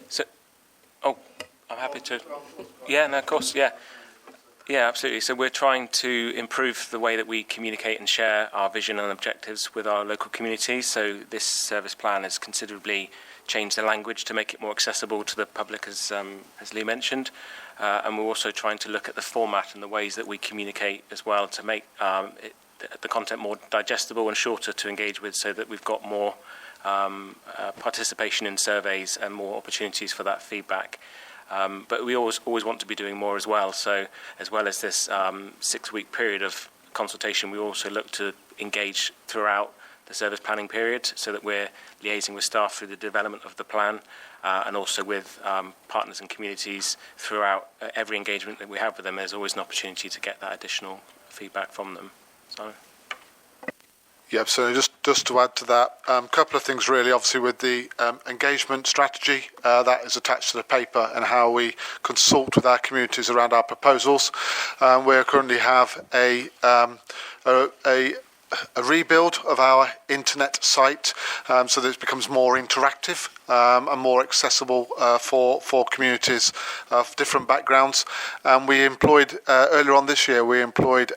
So, I'm happy to. Yeah, no, of course, yeah. Yeah, absolutely. So we're trying to improve the way that we communicate and share our vision and objectives with our local communities. So this service plan has considerably changed the language to make it more accessible to the public, as Lee mentioned. And we're also trying to look at the format and the ways that we communicate as well to make the content more digestible and shorter to engage with, so that we've got more participation in surveys and more opportunities for that feedback. But we always want to be doing more as well. So as well as this 6-week period of consultation, we also look to engage throughout the service planning period, so that we're liaising with staff through the development of the plan, and also with partners and communities throughout every engagement that we have with them. There's always an opportunity to get that additional feedback from them. So. Yeah, so just to add to that, a couple of things really. Obviously, with the engagement strategy that is attached to the paper, and how we consult with our communities around our proposals. We currently have a rebuild of our internet site, so that it becomes more interactive and more accessible for communities of different backgrounds. And we employed earlier on this year,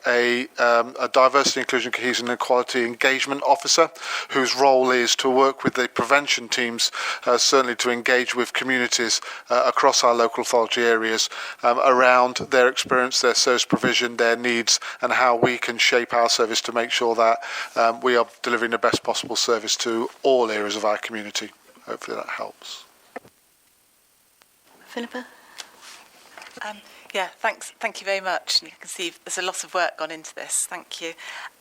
a diversity, inclusion, cohesion and equality engagement officer, whose role is to work with the prevention teams, certainly to engage with communities across our local authority areas around their experience, their service provision, their needs, and how we can shape our service to make sure that we are delivering the best possible service to all areas of our community. Hopefully that helps. Philippa? Thanks. Thank you very much. And you can see there's a lot of work gone into this. Thank you.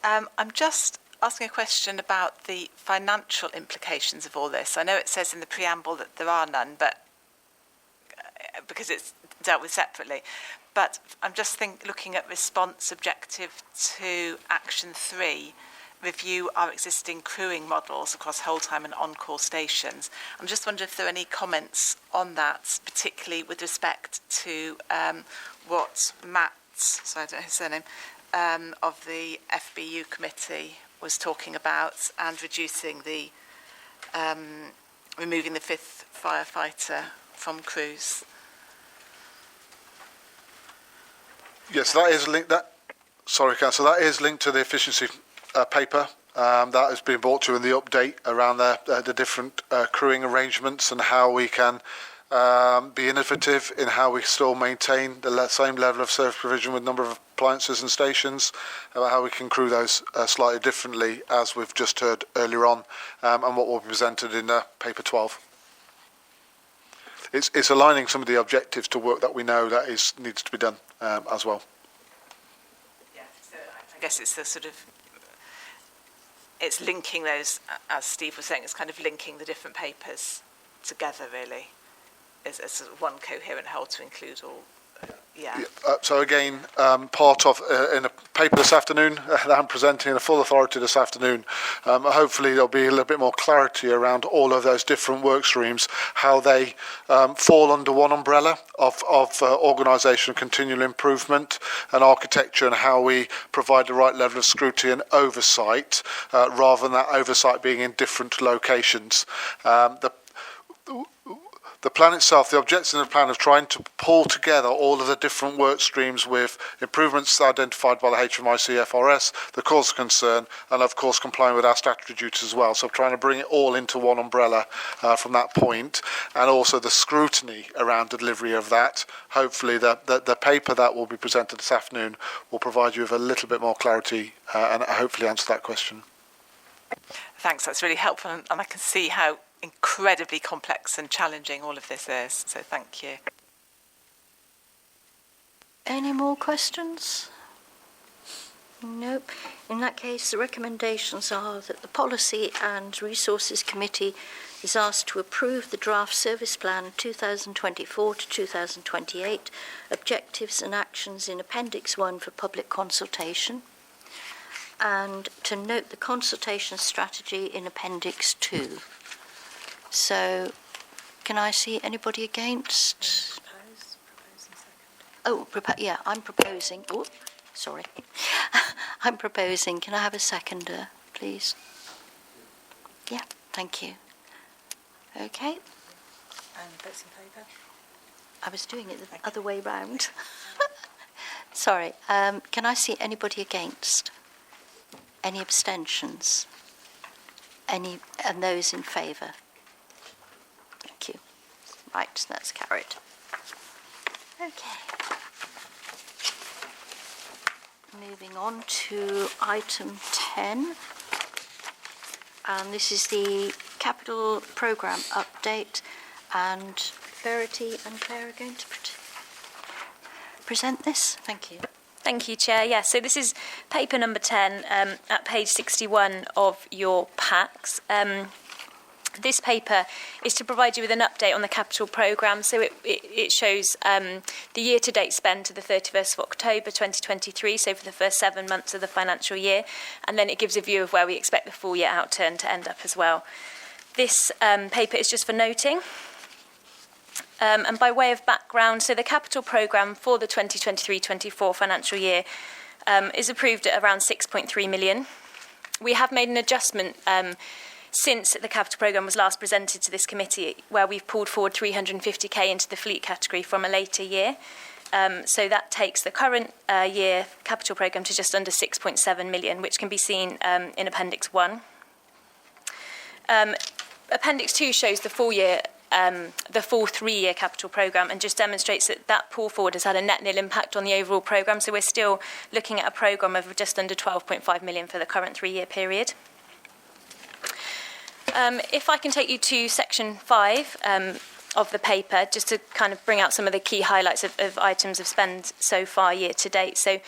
I'm just asking a question about the financial implications of all this. I know it says in the preamble that there are none, but because it's dealt with separately. But I'm just looking at response objective 2, action 3, review our existing crewing models across whole time and on-call stations. I'm just wondering if there are any comments on that, particularly with respect to what Matt, sorry, I don't know his surname, of the FBU committee was talking about, and reducing the, removing the 5th firefighter from crews. Yes, that is linked. Sorry, Councillor, that is linked to the efficiency paper that has been brought to you in the update around the different crewing arrangements and how we can be innovative in how we still maintain the same level of service provision with number of appliances and stations, about how we can crew those slightly differently, as we've just heard earlier on, and what will be presented in paper 12. It's aligning some of the objectives to work that we know that needs to be done as well. Yeah, so I guess it's the sort of, it's linking those, as Steve was saying, it's kind of linking the different papers together, really, as sort of one coherent whole to include all. So again, part of in a paper this afternoon that I'm presenting in a full authority this afternoon, hopefully there'll be a little bit more clarity around all of those different work streams, how they fall under one umbrella of organisation, continual improvement and architecture, and how we provide the right level of scrutiny and oversight, rather than that oversight being in different locations. The plan itself, the objectives in the plan of trying to pull together all of the different work streams with improvements identified by the HMIC FRS, the cause of concern, and of course complying with our statutory duties as well. So trying to bring it all into one umbrella from that point, and also the scrutiny around delivery of that. Hopefully the paper that will be presented this afternoon will provide you with a little bit more clarity and hopefully answer that question. Thanks, that's really helpful, and I can see how incredibly complex and challenging all of this is, so thank you. Any more questions? Nope. In that case, the recommendations are that the Policy and Resources Committee is asked to approve the draft service plan 2024 to 2028, objectives and actions in Appendix 1 for public consultation, and to note the consultation strategy in Appendix 2. So, can I see anybody against? I'm proposing. Oh, sorry. I'm proposing. Can I have a seconder, please? Yeah, thank you. Okay. And votes in favour? I was doing it the other way round. Sorry. Can I see anybody against? Any abstentions? And those in favour? Thank you. Right, that's carried. Okay. Moving on to item 10. And this is the capital programme update. And Verity and Claire are going to present this. Thank you. Thank you, Chair. Yes, so this is paper number 10 at page 61 of your packs. This paper is to provide you with an update on the capital programme. So it shows the year-to-date spend to the 31st of October 2023, so for the first 7 months of the financial year. And then it gives a view of where we expect the full year outturn to end up as well. This paper is just for noting. And by way of background, so the capital programme for the 2023-24 financial year is approved at around 6.3 million. We have made an adjustment since the capital programme was last presented to this committee, where we've pulled forward 350k into the fleet category from a later year. So that takes the current year capital programme to just under 6.7 million, which can be seen in Appendix 1. Appendix 2 shows the full year, the full 3-year capital programme, and just demonstrates that pull forward has had a net nil impact on the overall programme. So we're still looking at a programme of just under 12.5 million for the current 3-year period. If I can take you to section 5 of the paper, just to kind of bring out some of the key highlights of items of spend so far year to date. So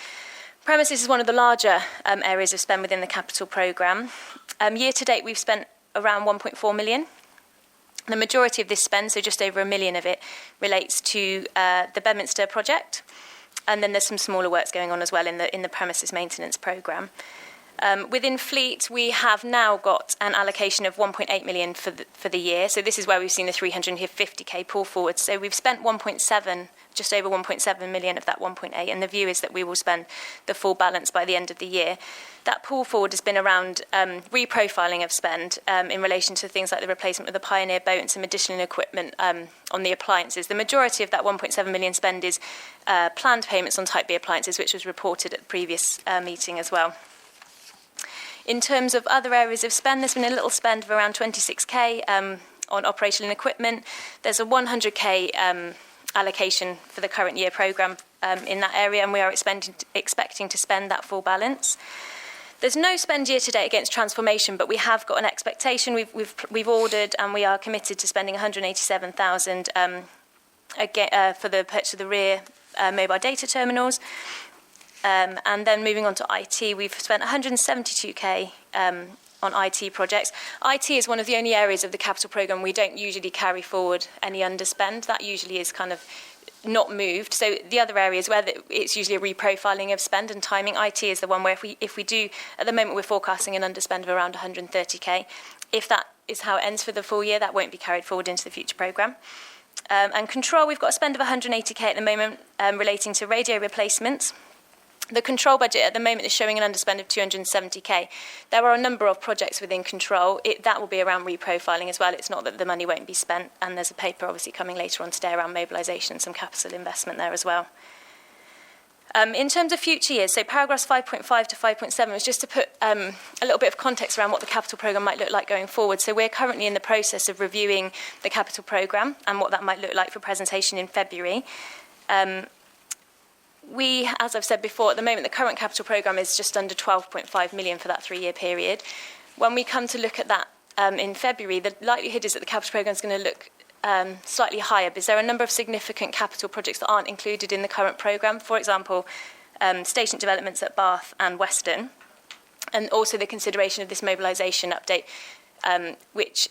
premises is one of the larger areas of spend within the capital programme. Year to date, we've spent around 1.4 million. The majority of this spend, so just over £1 million of it, relates to the Bedminster project, and then there's some smaller works going on as well in the premises maintenance programme. Within fleet, we have now got an allocation of 1.8 million for the year. So this is where we've seen the 350k pull forward. So we've spent just over 1.7 million of that 1.8, and the view is that we will spend the full balance by the end of the year. That pull forward has been around reprofiling of spend in relation to things like the replacement of the Pioneer boat and some additional equipment on the appliances. The majority of that 1.7 million spend is planned payments on Type B appliances, which was reported at the previous meeting as well. In terms of other areas of spend, there's been a little spend of around 26k on operational equipment. There's a 100k allocation for the current year programme in that area, and we are expecting to spend that full balance. There's no spend year to date against transformation, but we have got an expectation. We've ordered, and we are committed to spending 187,000 for the purchase of the rear mobile data terminals. And then moving on to IT, we've spent 172k on IT projects. IT is one of the only areas of the capital programme we don't usually carry forward any underspend. That usually is kind of not moved. So the other areas where it's usually a reprofiling of spend and timing, IT is the one where if we do, at the moment we're forecasting an underspend of around 130k. If that is how it ends for the full year, that won't be carried forward into the future programme. And control, we've got a spend of 180k at the moment relating to radio replacements. The control budget at the moment is showing an underspend of 270k. There are a number of projects within control. That will be around reprofiling as well. It's not that the money won't be spent. And there's a paper obviously coming later on today around mobilisation, some capital investment there as well. In terms of future years, so paragraphs 5.5 to 5.7 was just to put a little bit of context around what the capital programme might look like going forward. So we're currently in the process of reviewing the capital programme and what that might look like for presentation in February. We, as I've said before, at the moment, the current capital programme is just under 12.5 million for that 3-year period. When we come to look at that in February, the likelihood is that the capital programme is going to look slightly higher because there are a number of significant capital projects that aren't included in the current programme. For example, station developments at Bath and Weston, and also the consideration of this mobilisation update, which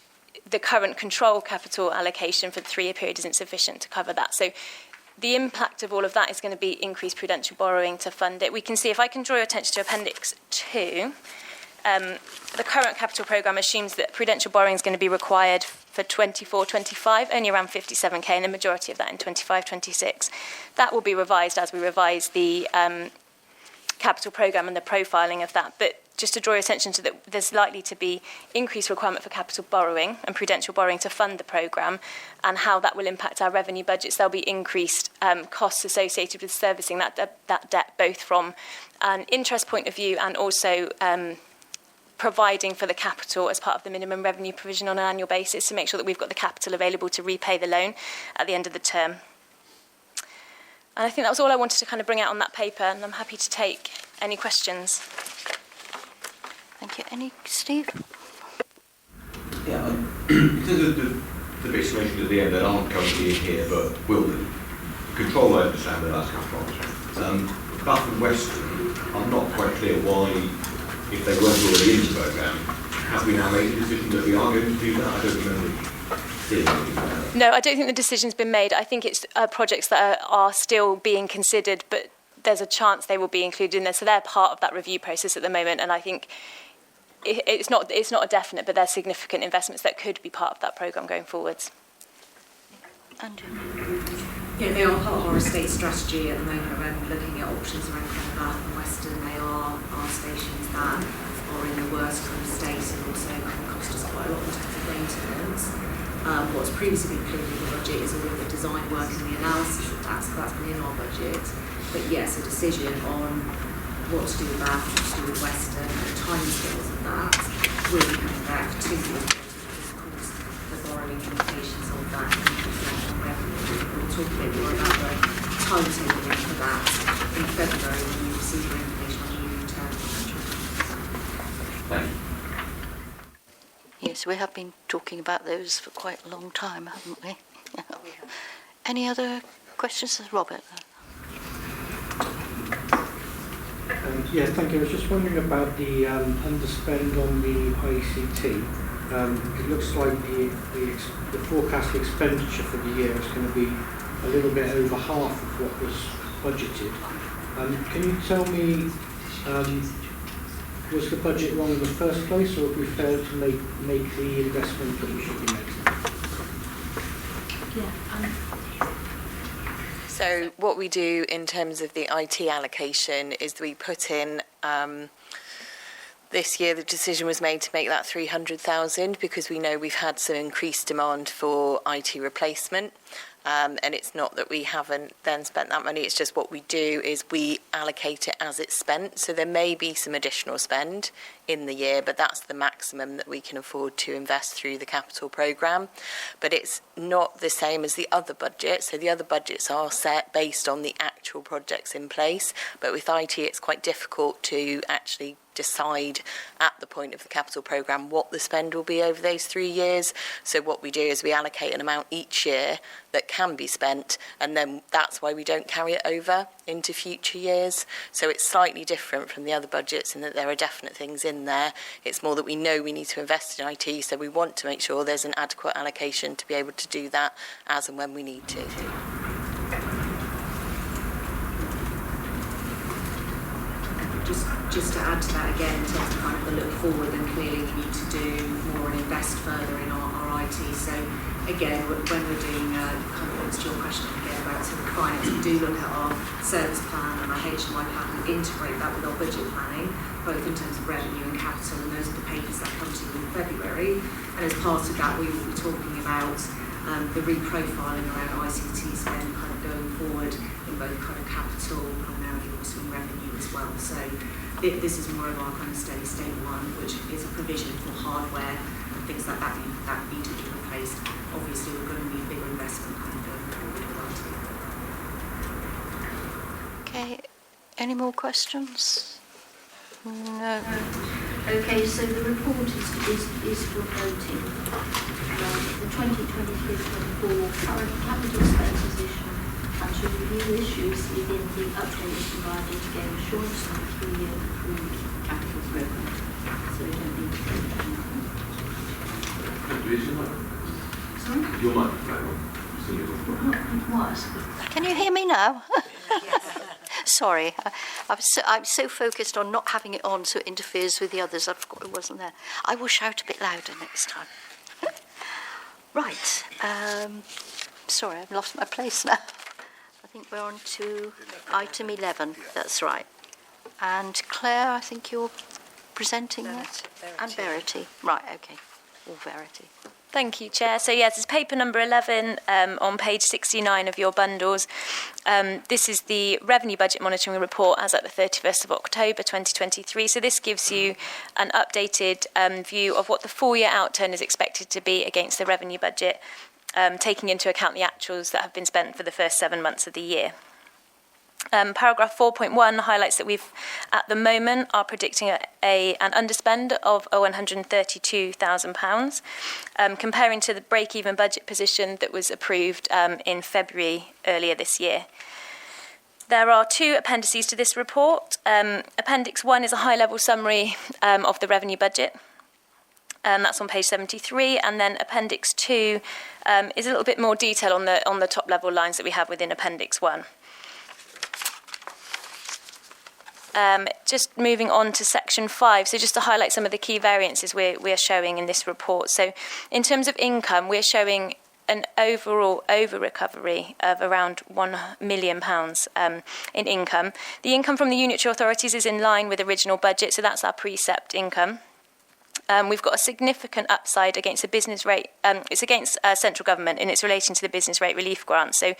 the current control capital allocation for the 3-year period isn't sufficient to cover that. So the impact of all of that is going to be increased prudential borrowing to fund it. We can see, if I can draw your attention to Appendix 2, the current capital programme assumes that prudential borrowing is going to be required for 24-25, only around 57k, and the majority of that in 25-26. That will be revised as we revise the capital programme and the profiling of that. But just to draw your attention to that, there's likely to be increased requirement for capital borrowing and prudential borrowing to fund the programme, and how that will impact our revenue budgets. There'll be increased costs associated with servicing that debt, both from an interest point of view and also providing for the capital as part of the minimum revenue provision on an annual basis to make sure that we've got the capital available to repay the loan at the end of the term. And I think that was all I wanted to kind of bring out on that paper, and I'm happy to take any questions. Thank you. Any, Steve? Yeah, in terms of the bits mentioned at the end that aren't currently in here but will be, control, I understand that that's capital project. Bath and Weston, I'm not quite clear why, if they weren't already in the programme, have we now made a decision that we are going to do that? I don't remember seeing anything about that. No, I don't think the decision's been made. I think it's projects that are still being considered, but there's a chance they will be included in there. So they're part of that review process at the moment, and I think it's not a definite, but there's significant investments that could be part of that programme going forwards. Andrew? Yeah, they are part of our estate strategy at the moment around looking at options around kind of Bath and Weston. They are stations that are in the worst kind of state and also kind of cost us quite a lot in terms of maintenance. What's previously been included in the budget is all of the design work and the analysis of that, so that's been in our budget. But yes, a decision on what to do with Bath, what to do with Weston, the timescales of that will be coming back to the of course the borrowing implications of that and revenue. We'll talk a bit more about the timetabling for that in February when we receive the information on the new term. Thank you. Yes, we have been talking about those for quite a long time, haven't we? Any other questions, Robert? Yeah, thank you. I was just wondering about the underspend on the ICT. it looks like the forecast expenditure for the year is going to be a little bit over half of what was budgeted. Can you tell me, was the budget wrong in the first place, or have we failed to make the investment that we should be making? So what we do in terms of the IT allocation is we put in, this year the decision was made to make that 300,000 because we know we've had some increased demand for IT replacement. And it's not that we haven't then spent that money, it's just what we do is we allocate it as it's spent. So there may be some additional spend in the year, but that's the maximum that we can afford to invest through the capital programme. But it's not the same as the other budgets. So the other budgets are set based on the actual projects in place. But with IT, it's quite difficult to actually decide at the point of the capital programme what the spend will be over those 3 years. So what we do is we allocate an amount each year that can be spent, and then that's why we don't carry it over into future years. So it's slightly different from the other budgets in that there are definite things in there. It's more that we know we need to invest in IT, so we want to make sure there's an adequate allocation to be able to do that as and when we need to. Just to add to that again, in terms of kind of the look forward, then clearly we need to do more and invest further in our IT. So again, when we're doing kind of what's your question again about sort of finance, we do look at our service plan and our HMI plan and integrate that with our budget planning, both in terms of revenue and capital, and those are the papers that come to you in February. And as part of that, we will be talking about the reprofiling around ICT spend kind of going forward in both kind of capital primarily, also in revenue as well. So this is more of our kind of steady state one, which is a provision for hardware and things like that that need to be replaced. Obviously, we're going to need bigger investment kind of going forward. Okay, any more questions? No. Okay, so the report is for voting. The 2023-24 current capital spend position and to review issues within the updates provided to gain assurance on the 3-year approved capital programme. So we don't need to vote on that. Sorry? Your microphone. What? Can you hear me now? Sorry, I'm so focused on not having it on so it interferes with the others. I forgot it wasn't there. I will shout a bit louder next time. Right. Sorry, I've lost my place now. I think we're on to item 11. That's right. And Claire, I think you're presenting that. And Verity. Right, okay. All Verity. Thank you, Chair. So yes, it's paper number 11 on page 69 of your bundles. This is the Revenue Budget Monitoring Report as at the 31st of October 2023. So this gives you an updated view of what the full-year outturn is expected to be against the revenue budget, taking into account the actuals that have been spent for the first 7 months of the year. Paragraph 4.1 highlights that we've, at the moment, are predicting an underspend of £132,000, comparing to the break-even budget position that was approved in February earlier this year. There are 2 appendices to this report. Appendix 1 is a high-level summary of the revenue budget. That's on page 73, and then Appendix 2 is a little bit more detail on the top-level lines that we have within Appendix 1. Just moving on to section 5, so just to highlight some of the key variances we're showing in this report. So in terms of income, we're showing an overall over-recovery of around £1 million in income. The income from the unitary authorities is in line with original budget, so that's our precept income. We've got a significant upside against the business rate. It's against central government, and it's relating to the business rate relief grant. So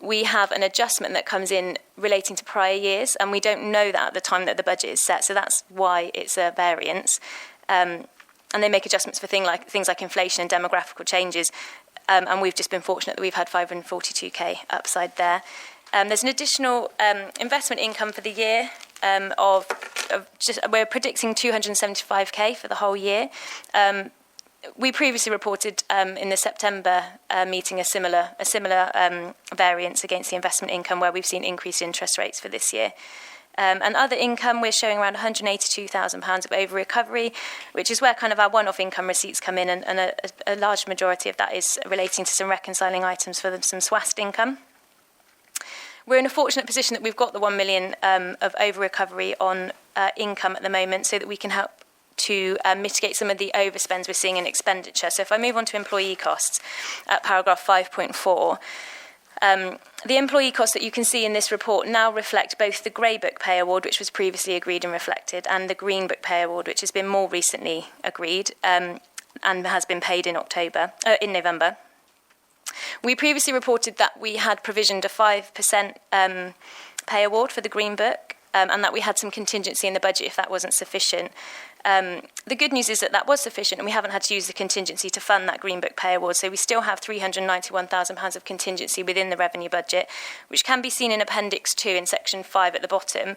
we have an adjustment that comes in relating to prior years, and we don't know that at the time that the budget is set, so that's why it's a variance. And they make adjustments for things like inflation and demographical changes, and we've just been fortunate that we've had 542k upside there. There's an additional investment income for the year we're predicting 275k for the whole year. We previously reported in the September meeting a similar variance against the investment income, where we've seen increased interest rates for this year. And other income, we're showing around £182,000 of over recovery, which is where kind of our one-off income receipts come in, and a large majority of that is relating to some reconciling items for some SWAST income. We're in a fortunate position that we've got the 1 million of over recovery on income at the moment, so that we can help to mitigate some of the overspends we're seeing in expenditure. So if I move on to employee costs at paragraph 5.4, the employee costs that you can see in this report now reflect both the Grey Book Pay Award, which was previously agreed and reflected, and the Green Book Pay Award, which has been more recently agreed and has been paid in November. We previously reported that we had provisioned a 5% pay award for the Green Book, and that we had some contingency in the budget if that wasn't sufficient. The good news is that that was sufficient, and we haven't had to use the contingency to fund that Green Book Pay Award, so we still have £391,000 of contingency within the revenue budget, which can be seen in Appendix 2 in Section 5 at the bottom.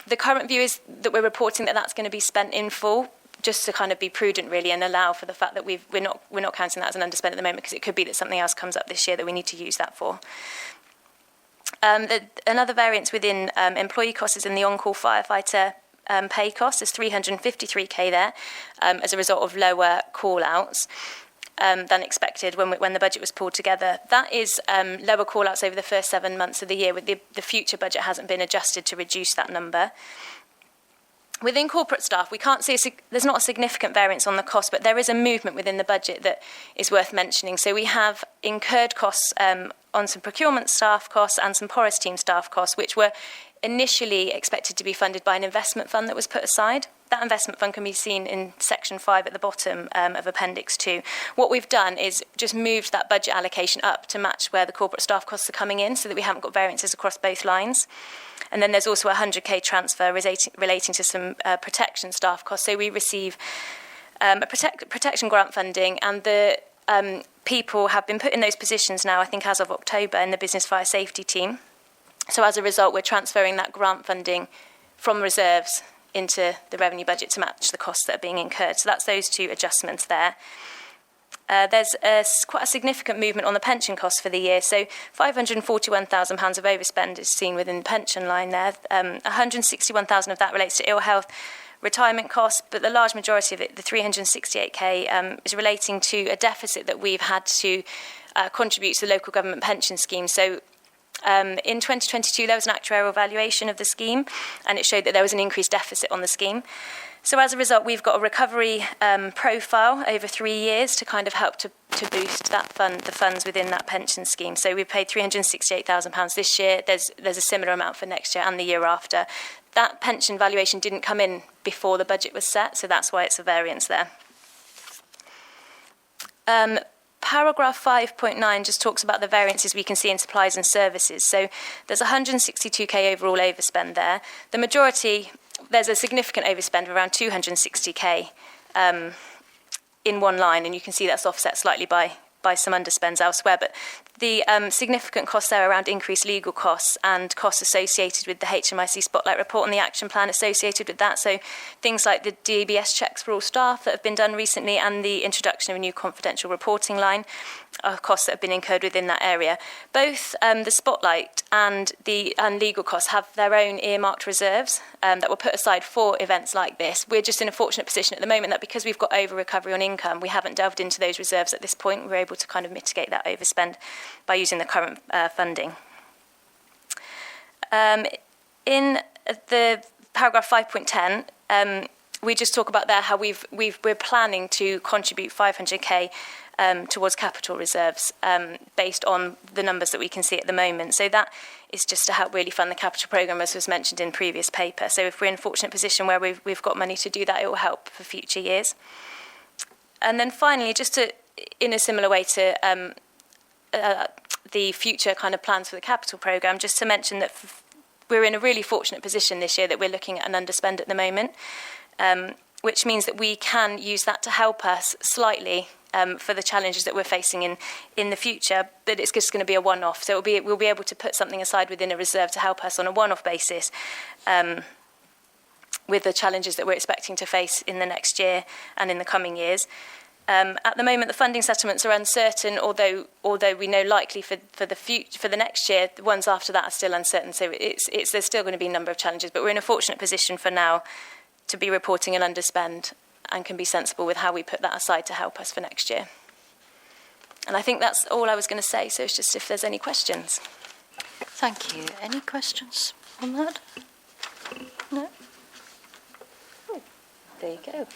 The current view is that we're reporting that that's going to be spent in full, just to kind of be prudent, really, and allow for the fact that we're not counting that as an underspend at the moment, because it could be that something else comes up this year that we need to use that for. Another variance within employee costs is in the on-call firefighter pay cost. There's 353k there as a result of lower call-outs than expected when the budget was pulled together. That is lower call-outs over the first 7 months of the year. With the future budget hasn't been adjusted to reduce that number. Within corporate staff, we can't see there's not a significant variance on the cost, but there is a movement within the budget that is worth mentioning. So we have incurred costs on some procurement staff costs and some Porous team staff costs, which were initially expected to be funded by an investment fund that was put aside. That investment fund can be seen in Section 5 at the bottom of Appendix 2. What we've done is just moved that budget allocation up to match where the corporate staff costs are coming in, so that we haven't got variances across both lines. And then there's also a 100k transfer relating to some protection staff costs. So we receive a protection grant funding, and the people have been put in those positions now, I think as of October, in the business fire safety team. So as a result, we're transferring that grant funding from reserves into the revenue budget to match the costs that are being incurred. So that's those two adjustments there. There's quite a significant movement on the pension costs for the year. So £541,000 of overspend is seen within the pension line there. £161,000 of that relates to ill health retirement costs, but the large majority of it, the 368k, is relating to a deficit that we've had to contribute to the local government pension scheme. So in 2022, there was an actuarial valuation of the scheme, and it showed that there was an increased deficit on the scheme. So as a result, we've got a recovery profile over 3 years to kind of help to boost that the funds within that pension scheme. So we paid £368,000 this year. There's a similar amount for next year and the year after. That pension valuation didn't come in before the budget was set, so that's why it's a variance there. Paragraph 5.9 just talks about the variances we can see in supplies and services. So there's 162k overall overspend there. The majority, there's a significant overspend of around 260k in one line, and you can see that's offset slightly by some underspends elsewhere. But the significant costs there around increased legal costs and costs associated with the HMIC Spotlight report and the action plan associated with that. So things like the DBS checks for all staff that have been done recently and the introduction of a new confidential reporting line are costs that have been incurred within that area. Both the Spotlight and legal costs have their own earmarked reserves that were put aside for events like this. We're just in a fortunate position at the moment that because we've got over recovery on income, we haven't delved into those reserves at this point. We're able to kind of mitigate that overspend by using the current funding. In the paragraph 5.10, we just talk about there how we're planning to contribute 500k towards capital reserves based on the numbers that we can see at the moment. So that is just to help really fund the capital programme, as was mentioned in previous paper. So if we're in a fortunate position where we've got money to do that, it will help for future years. And then finally, just in a similar way to the future kind of plans for the capital programme, just to mention that we're in a really fortunate position this year that we're looking at an underspend at the moment, which means that we can use that to help us slightly for the challenges that we're facing in the future, but it's just going to be a one-off. So we'll be able to put something aside within a reserve to help us on a one-off basis with the challenges that we're expecting to face in the next year and in the coming years. At the moment, the funding settlements are uncertain, although we know likely for the next year, the ones after that are still uncertain. So there's still going to be a number of challenges, but we're in a fortunate position for now to be reporting an underspend and can be sensible with how we put that aside to help us for next year. And I think that's all I was going to say. So it's just if there's any questions. Thank you. Any questions on that? No? Oh, there you go.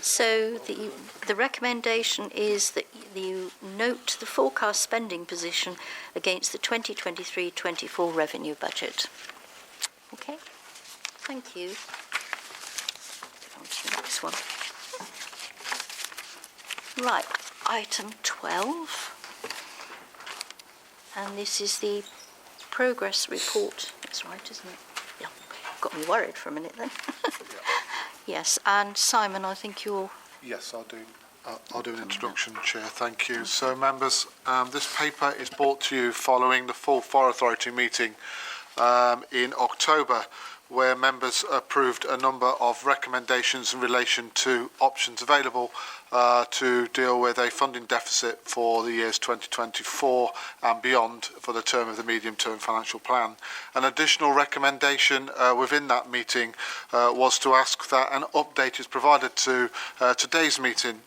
So the recommendation is that you note the forecast spending position against the 2023-24 revenue budget. Okay, thank you. On to the next one. Right, item 12. And this is the progress report. That's right, isn't it? Yeah, got me worried for a minute then. Yes, and Simon, I think you're... Yes, I'll do an introduction, Chair. Thank you. So, members, this paper is brought to you following the full Fire Authority meeting in October, where members approved a number of recommendations in relation to options available to deal with a funding deficit for the years 2024 and beyond for the term of the medium-term financial plan. An additional recommendation within that meeting was to ask that an update is provided to today's meeting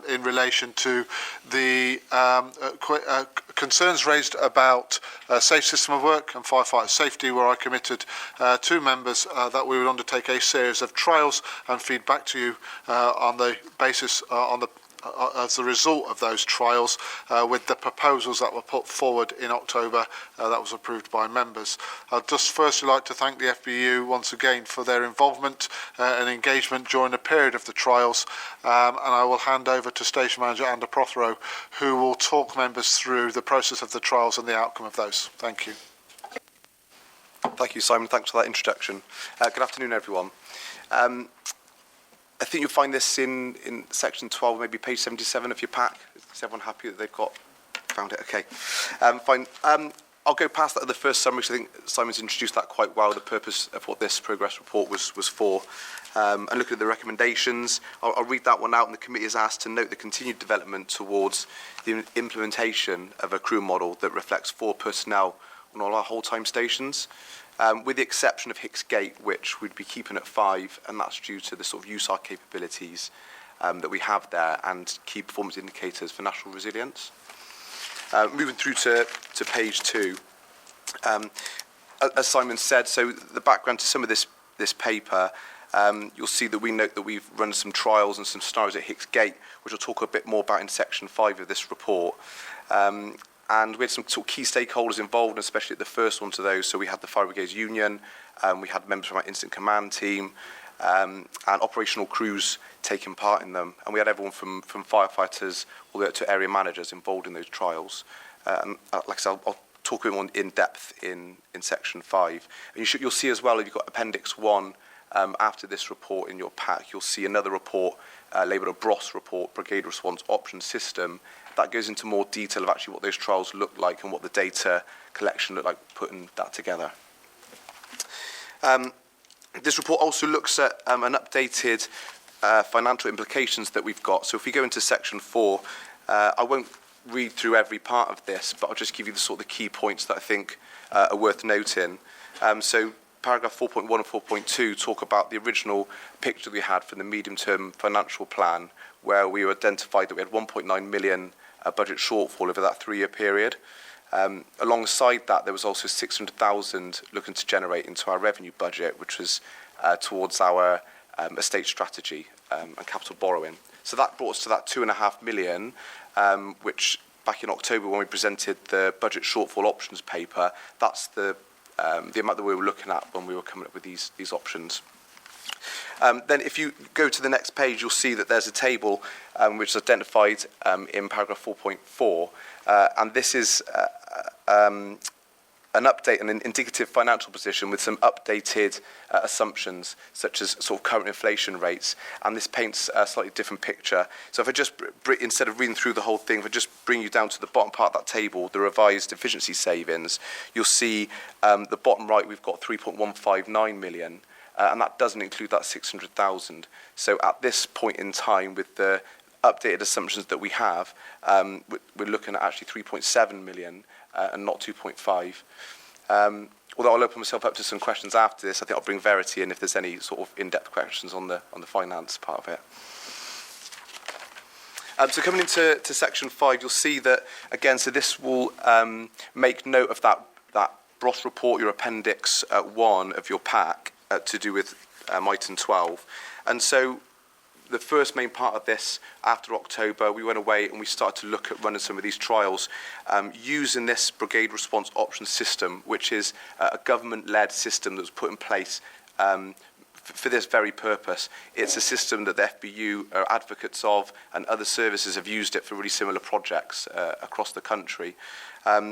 in relation to the concerns raised about safe system of work and firefighter safety, where I committed to members that we would undertake a series of trials and feed back to you on the basis as a result of those trials with the proposals that were put forward in October that was approved by members. I'd just firstly like to thank the FBU once again for their involvement and engagement during the period of the trials, and I will hand over to Station Manager Anna Prothero, who will talk members through the process of the trials and the outcome of those. Thank you. Thank you, Simon. Thanks for that introduction. Good afternoon, everyone. I think you'll find this in section 12, maybe page 77 of your pack. Is everyone happy that they've found it? Okay. Fine. I'll go past that at the first summary, because I think Simon's introduced that quite well, the purpose of what this progress report was for. And looking at the recommendations, I'll read that one out, and the committee is asked to note the continued development towards the implementation of a crew model that reflects 4 personnel on all our whole-time stations. With the exception of Hicks Gate, which we'd be keeping at 5, and that's due to the sort of USAR capabilities that we have there and key performance indicators for national resilience. Moving through to page 2, as Simon said, so the background to some of this paper, you'll see that we note that we've run some trials and some scenarios at Hicks Gate, which I'll talk a bit more about in section 5 of this report. And we had some sort of key stakeholders involved, especially at the first one to those. So we had the Fire Brigades Union, we had members from our Incident Command team, and operational crews taking part in them. And we had everyone from firefighters all the way up to area managers involved in those trials. Like I said, I'll talk a bit more in depth in section 5. And you'll see as well, if you've got Appendix 1, after this report in your pack, you'll see another report labelled a BROS report, Brigade Response Option System. That goes into more detail of actually what those trials look like and what the data collection looked like putting that together. This report also looks at an updated financial implications that we've got. So if we go into section 4, I won't read through every part of this, but I'll just give you the sort of the key points that I think are worth noting. So paragraph 4.1 and 4.2 talk about the original picture we had for the medium-term financial plan, where we identified that we had 1.9 million budget shortfall over that 3-year period. Alongside that, there was also 600,000 looking to generate into our revenue budget, which was towards our estate strategy and capital borrowing. So that brought us to that 2.5 million, which back in October when we presented the budget shortfall options paper, that's the amount that we were looking at when we were coming up with these options. Then if you go to the next page, you'll see that there's a table which is identified in paragraph 4.4, and this is an update and an indicative financial position with some updated assumptions, such as sort of current inflation rates, and this paints a slightly different picture. So if I just, instead of reading through the whole thing, if I just bring you down to the bottom part of that table, the revised efficiency savings, you'll see the bottom right, we've got 3.159 million, and that doesn't include that 600,000. So at this point in time, with the updated assumptions that we have, we're looking at actually 3.7 million and not 2.5. Although I'll open myself up to some questions after this, I think I'll bring Verity in if there's any sort of in-depth questions on the finance part of it. So coming into section 5, you'll see that, again, so this will make note of that BROS report, your appendix 1 of your pack, to do with item 12. And so the first main part of this, after October, we went away and we started to look at running some of these trials using this brigade response option system, which is a government-led system that was put in place for this very purpose. It's a system that the FBU are advocates of, and other services have used it for really similar projects across the country.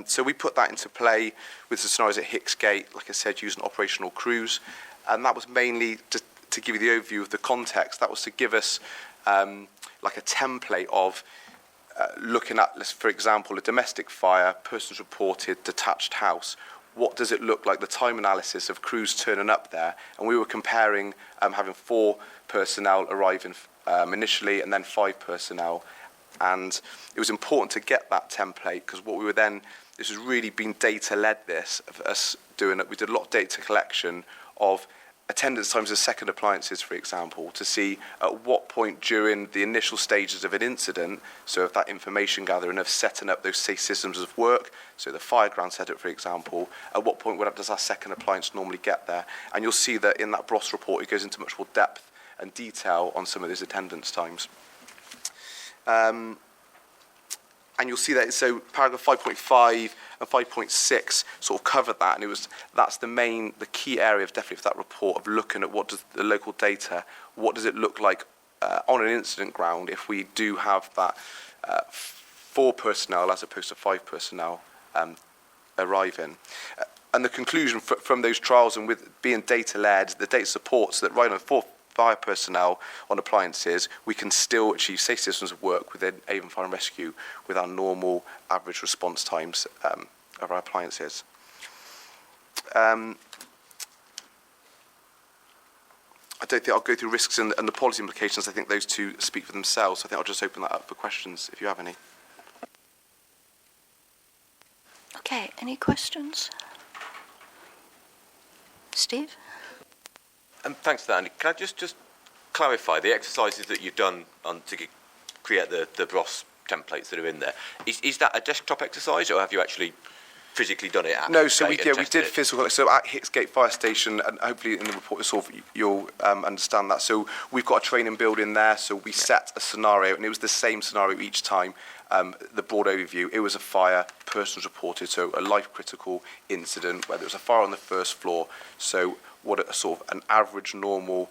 So we put that into play with the scenarios at Hicksgate, like I said, using operational crews, and that was mainly to give you the overview of the context. That was to give us like a template of looking at, for example, a domestic fire, persons reported, detached house. What does it look like, the time analysis of crews turning up there? And we were comparing having 4 personnel arriving initially and then 5 personnel. And it was important to get that template, because what we were then, this has really been data-led, this, of us doing it. We did a lot of data collection of attendance times of second appliances, for example, to see at what point during the initial stages of an incident, so of that information gathering, of setting up those safe systems of work, so the fireground setup, for example, at what point does our second appliance normally get there? And you'll see that in that BROS report, it goes into much more depth and detail on some of those attendance times. And you'll see that, so paragraph 5.5 and 5.6 sort of covered that, and that's the key area of definitely for that report, of looking at what does the local data, what does it look like on an incident ground if we do have that 4 personnel as opposed to 5 personnel arriving. And the conclusion from those trials, and with being data-led, the data supports that right on 4 fire personnel on appliances, we can still achieve safe systems of work within Avon Fire and Rescue with our normal average response times of our appliances. I don't think I'll go through risks and the policy implications. I think those two speak for themselves. So I think I'll just open that up for questions if you have any. Okay, any questions? Steve? Thanks for that, Andy. Can I just clarify the exercises that you've done to create the BROS templates that are in there? Is that a desktop exercise, or have you actually physically done it at No, so we did it? physical. So at Hicksgate Fire Station, and hopefully in the report you'll understand that. So we've got a training building there, so we set a scenario, and it was the same scenario each time. The broad overview, it was a fire, persons reported, so a life-critical incident, whether it was a fire on the first floor, so what a sort of an average normal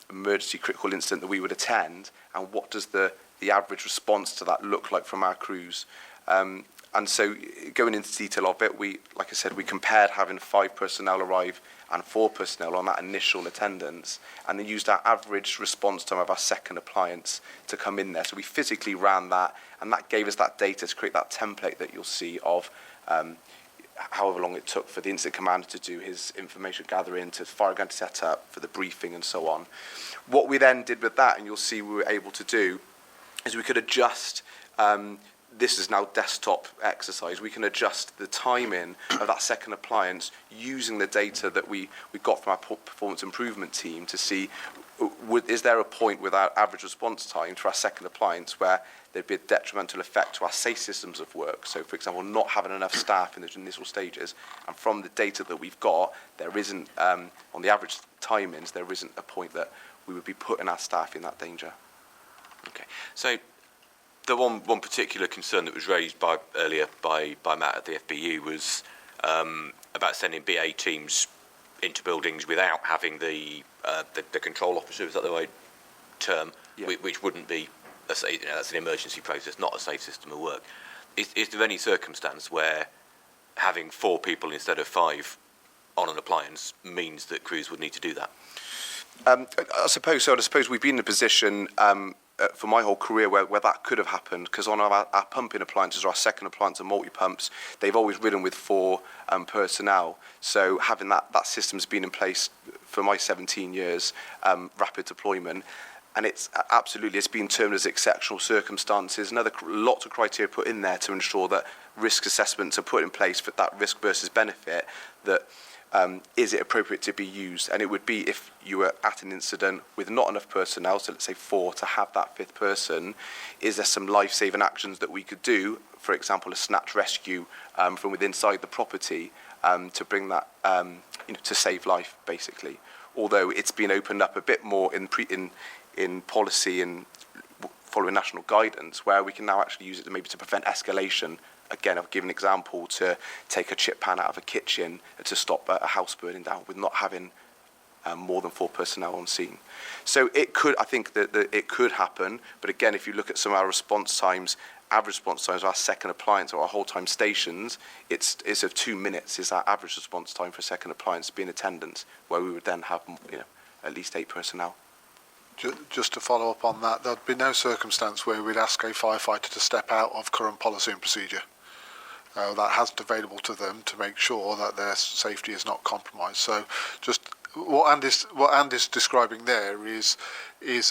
emergency critical incident that we would attend, and what does the average response to that look like from our crews. And so going into detail of it, like I said, we compared having 5 personnel arrive and 4 personnel on that initial attendance, and then used our average response time of our second appliance to come in there. So we physically ran that, and that gave us that data to create that template that you'll see of however long it took for the incident commander to do his information gathering, to fire gun to set up, for the briefing and so on. What we then did with that, and you'll see we were able to do, is we could adjust, this is now desktop exercise, we can adjust the timing of that second appliance using the data that we got from our performance improvement team to see, is there a point with our average response time to our second appliance where there'd be a detrimental effect to our safe systems of work. So, for example, not having enough staff in those initial stages. And from the data that we've got, there isn't, on the average timings, there isn't a point that we would be putting our staff in that danger. Okay. So the one particular concern that was raised earlier by Matt at the FBU was about sending BA teams into buildings without having the control officer, is that the right term? Yeah. Which wouldn't be, that's an emergency process, not a safe system of work. Is there any circumstance where having 4 people instead of 5 on an appliance means that crews would need to do that? I suppose so. I suppose we've been in a position for my whole career where that could have happened, because on our pumping appliances or our second appliance and multi-pumps, they've always ridden with 4 personnel. So having that system's been in place for my 17 years, rapid deployment, and it's been termed as exceptional circumstances. Another lots of criteria put in there to ensure that risk assessments are put in place for that risk versus benefit, that is it appropriate to be used? And it would be if you were at an incident with not enough personnel, so let's say 4, to have that 5th person, is there some life-saving actions that we could do, for example, a snatch rescue from within inside the property to bring that, to save life, basically. Although it's been opened up a bit more in policy and following national guidance, where we can now actually use it maybe to prevent escalation. Again, I'll give an example, to take a chip pan out of a kitchen to stop a house burning down with not having more than 4 personnel on scene. So I think that it could happen, but again, if you look at some of our response times, average response times of our second appliance or our whole time stations, it's of 2 minutes is our average response time for a second appliance to be in attendance, where we would then have at least 8 personnel. Just to follow up on that, there'd be no circumstance where we'd ask a firefighter to step out of current policy and procedure. That hasn't available to them to make sure that their safety is not compromised. So just what Andy's describing there is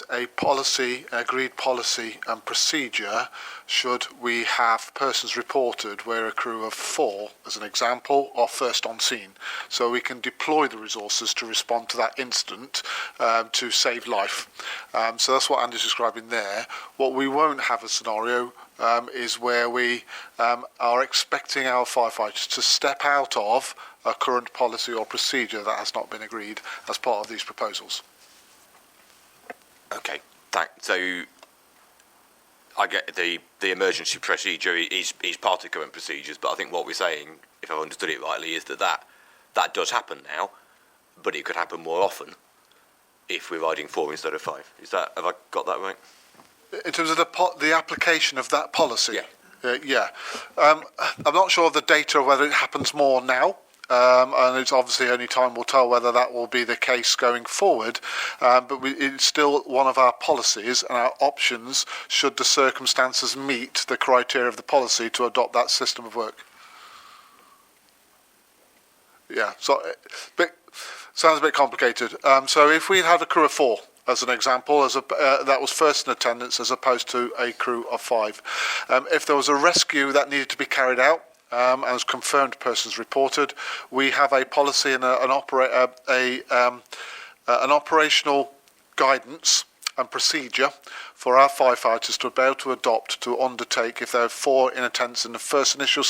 a policy, agreed policy and procedure should we have persons reported where a crew of 4, as an example, are first on scene. So we can deploy the resources to respond to that incident to save life. So that's what Andy's describing there. What we won't have a scenario is where we are expecting our firefighters to step out of a current policy or procedure that has not been agreed as part of these proposals. Okay, thanks. So I get the emergency procedure is part of current procedures, but I think what we're saying, if I've understood it rightly, is that does happen now, but it could happen more often if we're riding 4 instead of 5. Have I got that right? In terms of the application of that policy? Yeah. I'm not sure of the data of whether it happens more now. And it's obviously only time will tell whether that will be the case going forward, but it's still one of our policies and our options should the circumstances meet the criteria of the policy to adopt that system of work. Yeah, so sounds a bit complicated. So if we had a crew of 4, as an example, that was first in attendance as opposed to a crew of 5. If there was a rescue that needed to be carried out, as confirmed persons reported, we have a policy and an operational guidance and procedure for our firefighters to be able to adopt to undertake if there are 4 in attendance in the first initial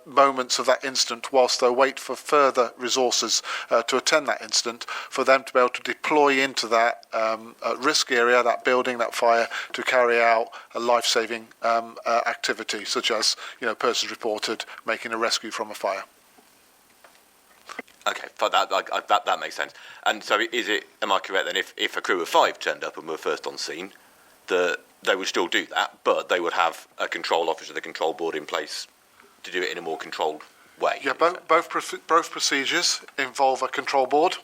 moments of that incident, whilst they wait for further resources to attend that incident, for them to be able to deploy into that risk area, that building, that fire, to carry out a life-saving activity, such as persons reported making a rescue from a fire. Okay, that makes sense. And so am I correct then, if a crew of 5 turned up and were first on scene, they would still do that, but they would have a control officer, the control board in place to do it in a more controlled way? Yeah, both procedures involve a control board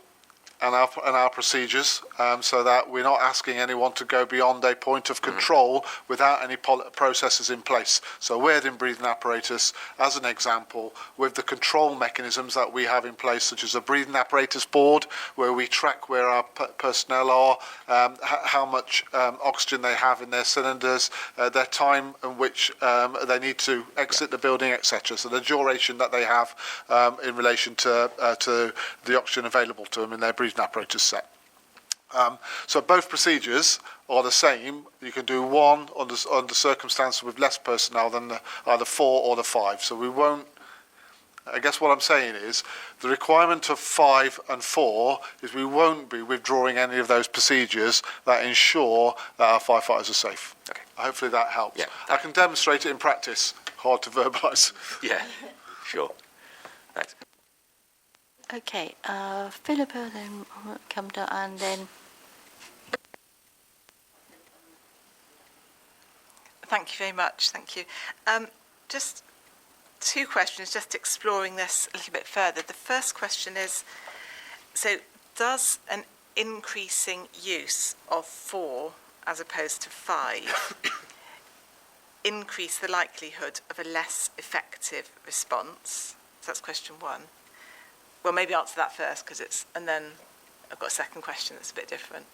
and our procedures, so that we're not asking anyone to go beyond a point of control without any processes in place. So weird in breathing apparatus, as an example, with the control mechanisms that we have in place, such as a breathing apparatus board, where we track where our personnel are, how much oxygen they have in their cylinders, their time in which they need to exit the building, etc. So the duration that they have in relation to the oxygen available to them in their breathing apparatus set. So both procedures are the same. You can do one under circumstances with less personnel than either 4 or the 5. So we won't. I guess what I'm saying is the requirement of 5 and 4 is we won't be withdrawing any of those procedures that ensure that our firefighters are safe. Okay. Hopefully that helps. Yeah, I can demonstrate it in practice. Hard to verbalise. Yeah, sure. Thanks. Okay, Philippa then come down, and then... Thank you very much, thank you. Just 2 questions, just exploring this a little bit further. The first question is, so does an increasing use of 4 as opposed to 5 increase the likelihood of a less effective response? So that's question 1. Well, maybe answer that first, and then I've got a second question that's a bit different.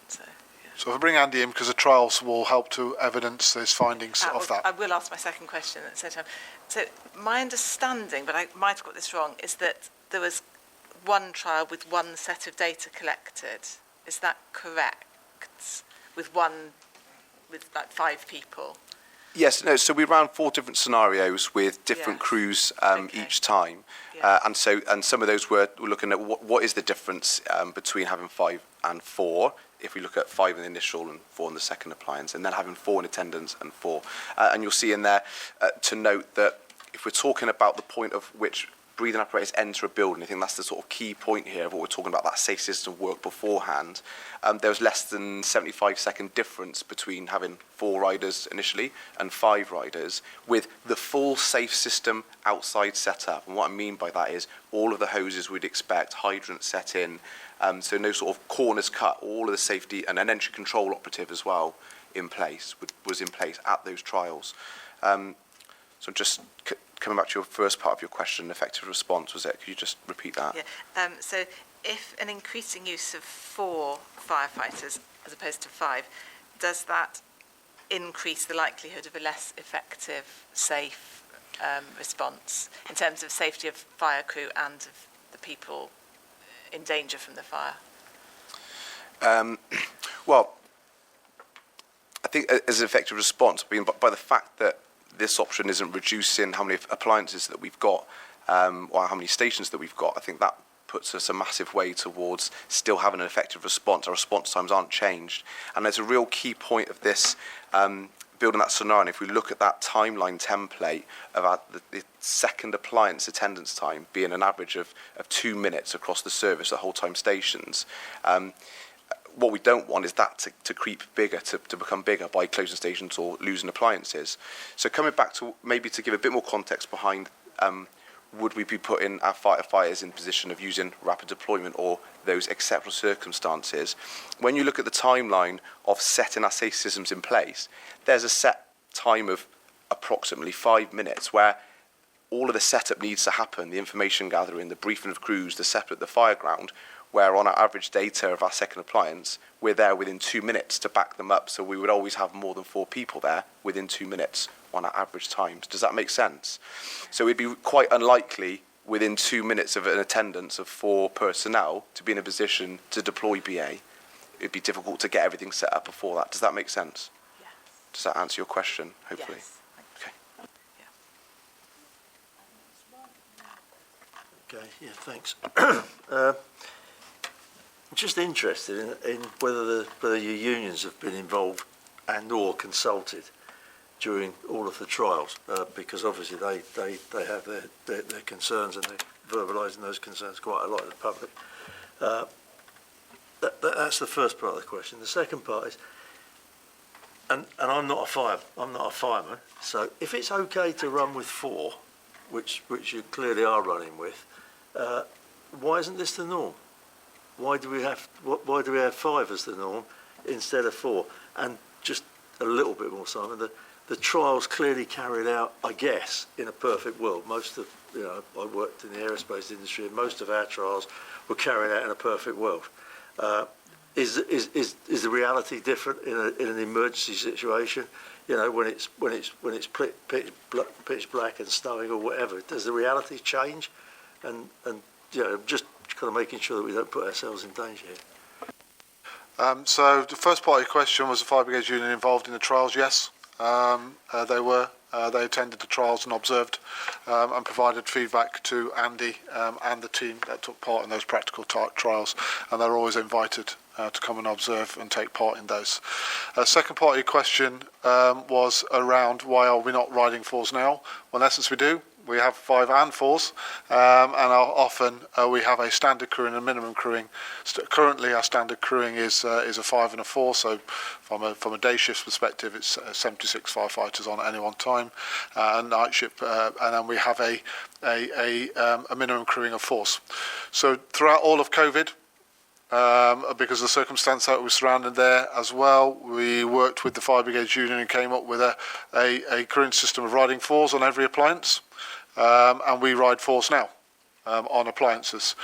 So if I bring Andy in, because the trials will help to evidence his findings of that. I will ask my second question at the same time. So my understanding, but I might have got this wrong, is that there was one trial with one set of data collected. Is that correct? With like 5 people? Yes, no, so we ran 4 different scenarios with different crews each time. And some of those were looking at what is the difference between having 5 and 4, if we look at 5 in the initial and 4 in the second appliance, and then having 4 in attendance and 4. And you'll see in there to note that if we're talking about the point of which breathing apparatus enter a building, I think that's the sort of key point here of what we're talking about, that safe system work beforehand. There was less than 75-second difference between having 4 riders initially and 5 riders with the full safe system outside set up. And what I mean by that is all of the hoses we'd expect, hydrants set in, so no sort of corners cut, all of the safety, and an entry control operative as well was in place at those trials. So just coming back to your first part of your question, effective response, was it? Could you just repeat that? Yeah. So if an increasing use of 4 firefighters as opposed to 5, does that increase the likelihood of a less effective, safe response in terms of safety of fire crew and of the people in danger from the fire? Well, I think as an effective response, by the fact that this option isn't reducing how many appliances that we've got or how many stations that we've got, I think that puts us a massive way towards still having an effective response. Our response times aren't changed. And there's a real key point of this, building that scenario. And if we look at that timeline template of the second appliance attendance time being an average of 2 minutes across the service, the whole time stations, what we don't want is that to creep bigger, to become bigger by closing stations or losing appliances. So coming back to maybe to give a bit more context behind, would we be putting our firefighters in position of using rapid deployment or those exceptional circumstances? When you look at the timeline of setting our safe systems in place, there's a set time of approximately 5 minutes where all of the setup needs to happen, the information gathering, the briefing of crews, the setup at the fire ground, where on our average data of our second appliance, we're there within 2 minutes to back them up. So we would always have more than 4 people there within 2 minutes on our average times. Does that make sense? So it'd be quite unlikely within 2 minutes of an attendance of 4 personnel to be in a position to deploy BA. It'd be difficult to get everything set up before that. Does that make sense? Yes. Does that answer your question, hopefully? Yes. Okay. Okay, yeah, thanks. I'm just interested in whether your unions have been involved and or consulted during all of the trials, because obviously they have their concerns and they're verbalising those concerns quite a lot in the public. That's the first part of the question. The second part is, and I'm not a fireman, so if it's okay to run with 4, which you clearly are running with, why isn't this the norm? Why do we have 5 as the norm instead of 4? And just a little bit more, Simon. The trials clearly carried out, I guess, in a perfect world. I worked in the aerospace industry, and most of our trials were carried out in a perfect world. Is the reality different in an emergency situation? You know, when it's pitch black and snowing or whatever, does the reality change? And just kind of making sure that we don't put ourselves in danger here. So the first part of your question was the Fire Brigades Union involved in the trials? Yes, they were. They attended the trials and observed and provided feedback to Andy and the team that took part in those practical trials, and they're always invited to come and observe and take part in those. Second part of your question was around why are we not riding 4s now? Well, in essence we do. We have 5 and 4s, and often we have a standard crewing and a minimum crewing. Currently, our standard crewing is a 5 and a 4. So, from a day shift perspective, it's 76 firefighters on at any one time, and night shift, and then we have a minimum crewing of 4s. So, throughout all of COVID, because of the circumstance that was surrounded there as well. We worked with the Fire Brigades Union and came up with a current system of riding fours on every appliance, and we ride fours now on appliances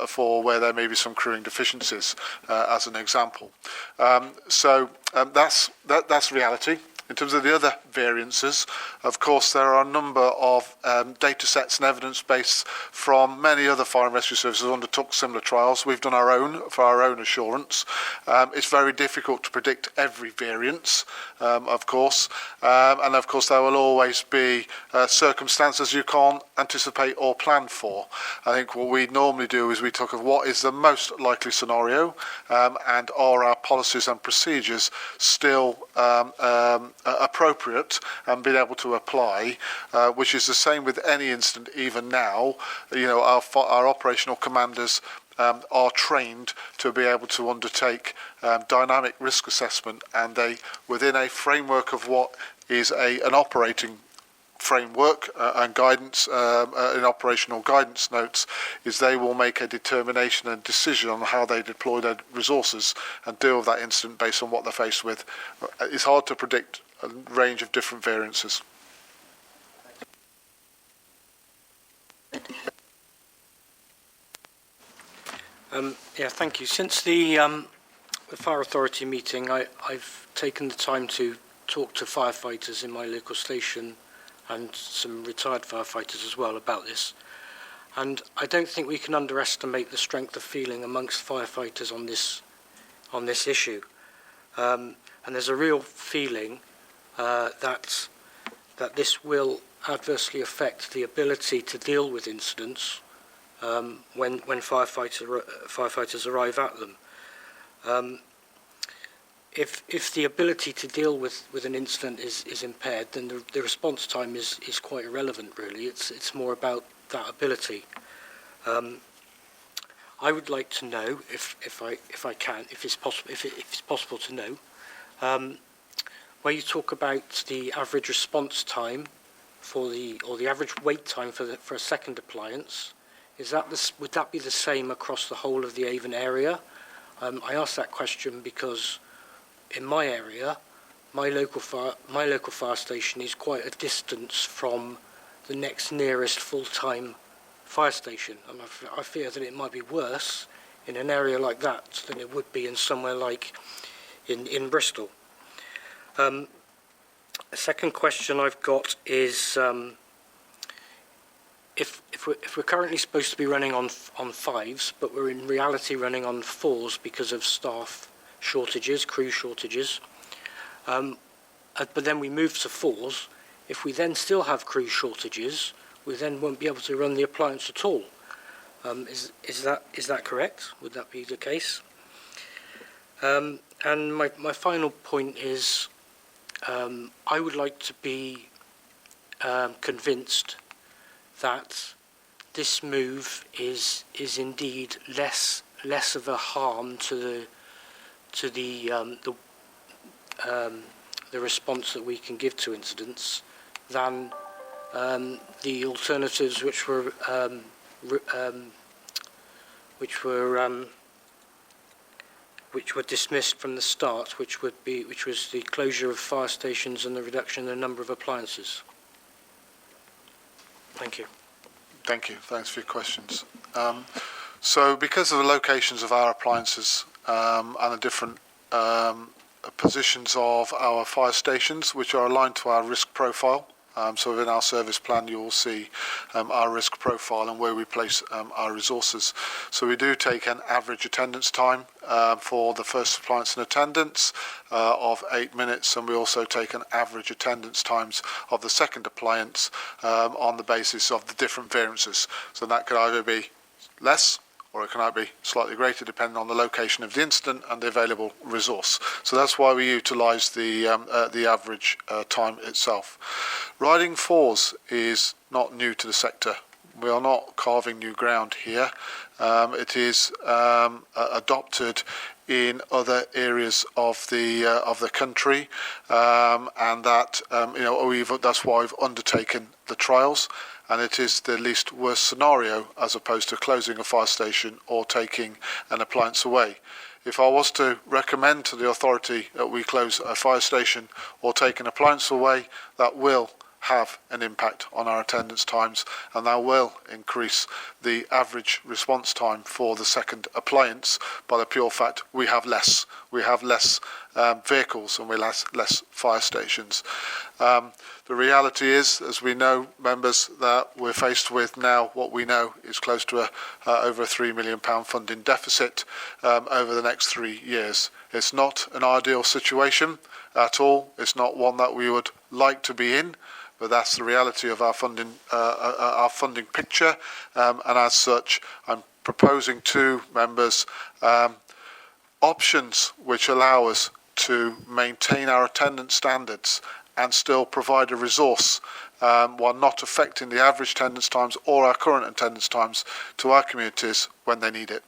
for where there may be some crewing deficiencies, as an example. So that's reality. In terms of the other variances, of course, there are a number of data sets and evidence base from many other fire and rescue services who undertook similar trials. We've done our own for our own assurance. It's very difficult to predict every variance, of course, and of course there will always be circumstances you can't anticipate or plan for. I think what we normally do is we talk of what is the most likely scenario, and are our policies and procedures still appropriate and being able to apply, which is the same with any incident. Even now, you know, our operational commanders are trained to be able to undertake dynamic risk assessment, and they, within a framework of what is an operating framework and guidance, in operational guidance notes, is they will make a determination and decision on how they deploy their resources and deal with that incident based on what they're faced with. It's hard to predict a range of different variances. Yeah, thank you. Since the Fire Authority meeting, I've taken the time to talk to firefighters in my local station and some retired firefighters as well about this. And I don't think we can underestimate the strength of feeling amongst firefighters on this issue. And there's a real feeling that this will adversely affect the ability to deal with incidents when firefighters arrive at them. If the ability to deal with an incident is impaired, then the response time is quite irrelevant, really. It's more about that ability. I would like to know, if it's possible to know, where you talk about the average response time or the average wait time for a second appliance, would that be the same across the whole of the Avon area? I ask that question because in my area, my local fire station is quite a distance from the next nearest full-time fire station, and I fear that it might be worse in an area like that than it would be in somewhere like in Bristol. A second question I've got is if we're currently supposed to be running on fives, but we're in reality running on fours because of staff shortages, crew shortages, but then we move to fours. If we then still have crew shortages, we then won't be able to run the appliance at all. Is that correct? Would that be the case? And my final point is, I would like to be convinced that this move is indeed less of a harm to the response that we can give to incidents than the alternatives which were dismissed from the start, which was the closure of fire stations and the reduction in the number of appliances. Thank you. Thank you. Thanks for your questions. So because of the locations of our appliances and the different positions of our fire stations, which are aligned to our risk profile, so within our service plan you will see our risk profile and where we place our resources. So we do take an average attendance time for the first appliance and attendance of 8 minutes, and we also take an average attendance times of the second appliance on the basis of the different variances. So that could either be less or it can either be slightly greater depending on the location of the incident and the available resource. So that's why we utilise the average time itself. Riding fours is not new to the sector. We are not carving new ground here. It is adopted in other areas of the country, and that that's why we've undertaken the trials. And it is the least worst scenario as opposed to closing a fire station or taking an appliance away. If I was to recommend to the authority that we close a fire station or take an appliance away, that will have an impact on our attendance times, and that will increase the average response time for the second appliance by the pure fact we have less vehicles and we have less fire stations. The reality is, as we know, members, that we're faced with now what we know is close to over a £3 million funding deficit over the next 3 years. It's not an ideal situation at all. It's not one that we would like to be in, but that's the reality of our funding picture, and as such, I'm proposing to members options which allow us to maintain our attendance standards and still provide a resource while not affecting the average attendance times or our current attendance times to our communities when they need it.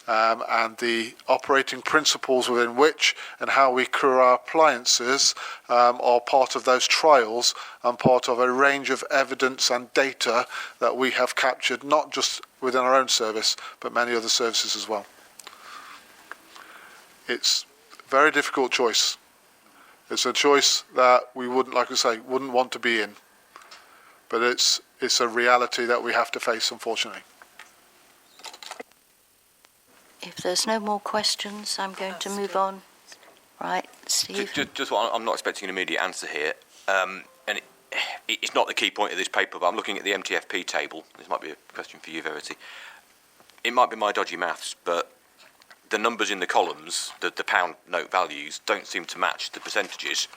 And the operating principles within which and how we crew our appliances are part of those trials and part of a range of evidence and data that we have captured, not just within our own service, but many other services as well. It's a very difficult choice. It's a choice that we wouldn't, like I say, wouldn't want to be in. But it's a reality that we have to face, unfortunately. If there's no more questions, I'm going to move on. Right, Steve? Just what I'm not expecting an immediate answer here. And it's not the key point of this paper, but I'm looking at the MTFP table. This might be a question for you, Verity. It might be my dodgy maths, but the numbers in the columns, the pound note values, don't seem to match the percentages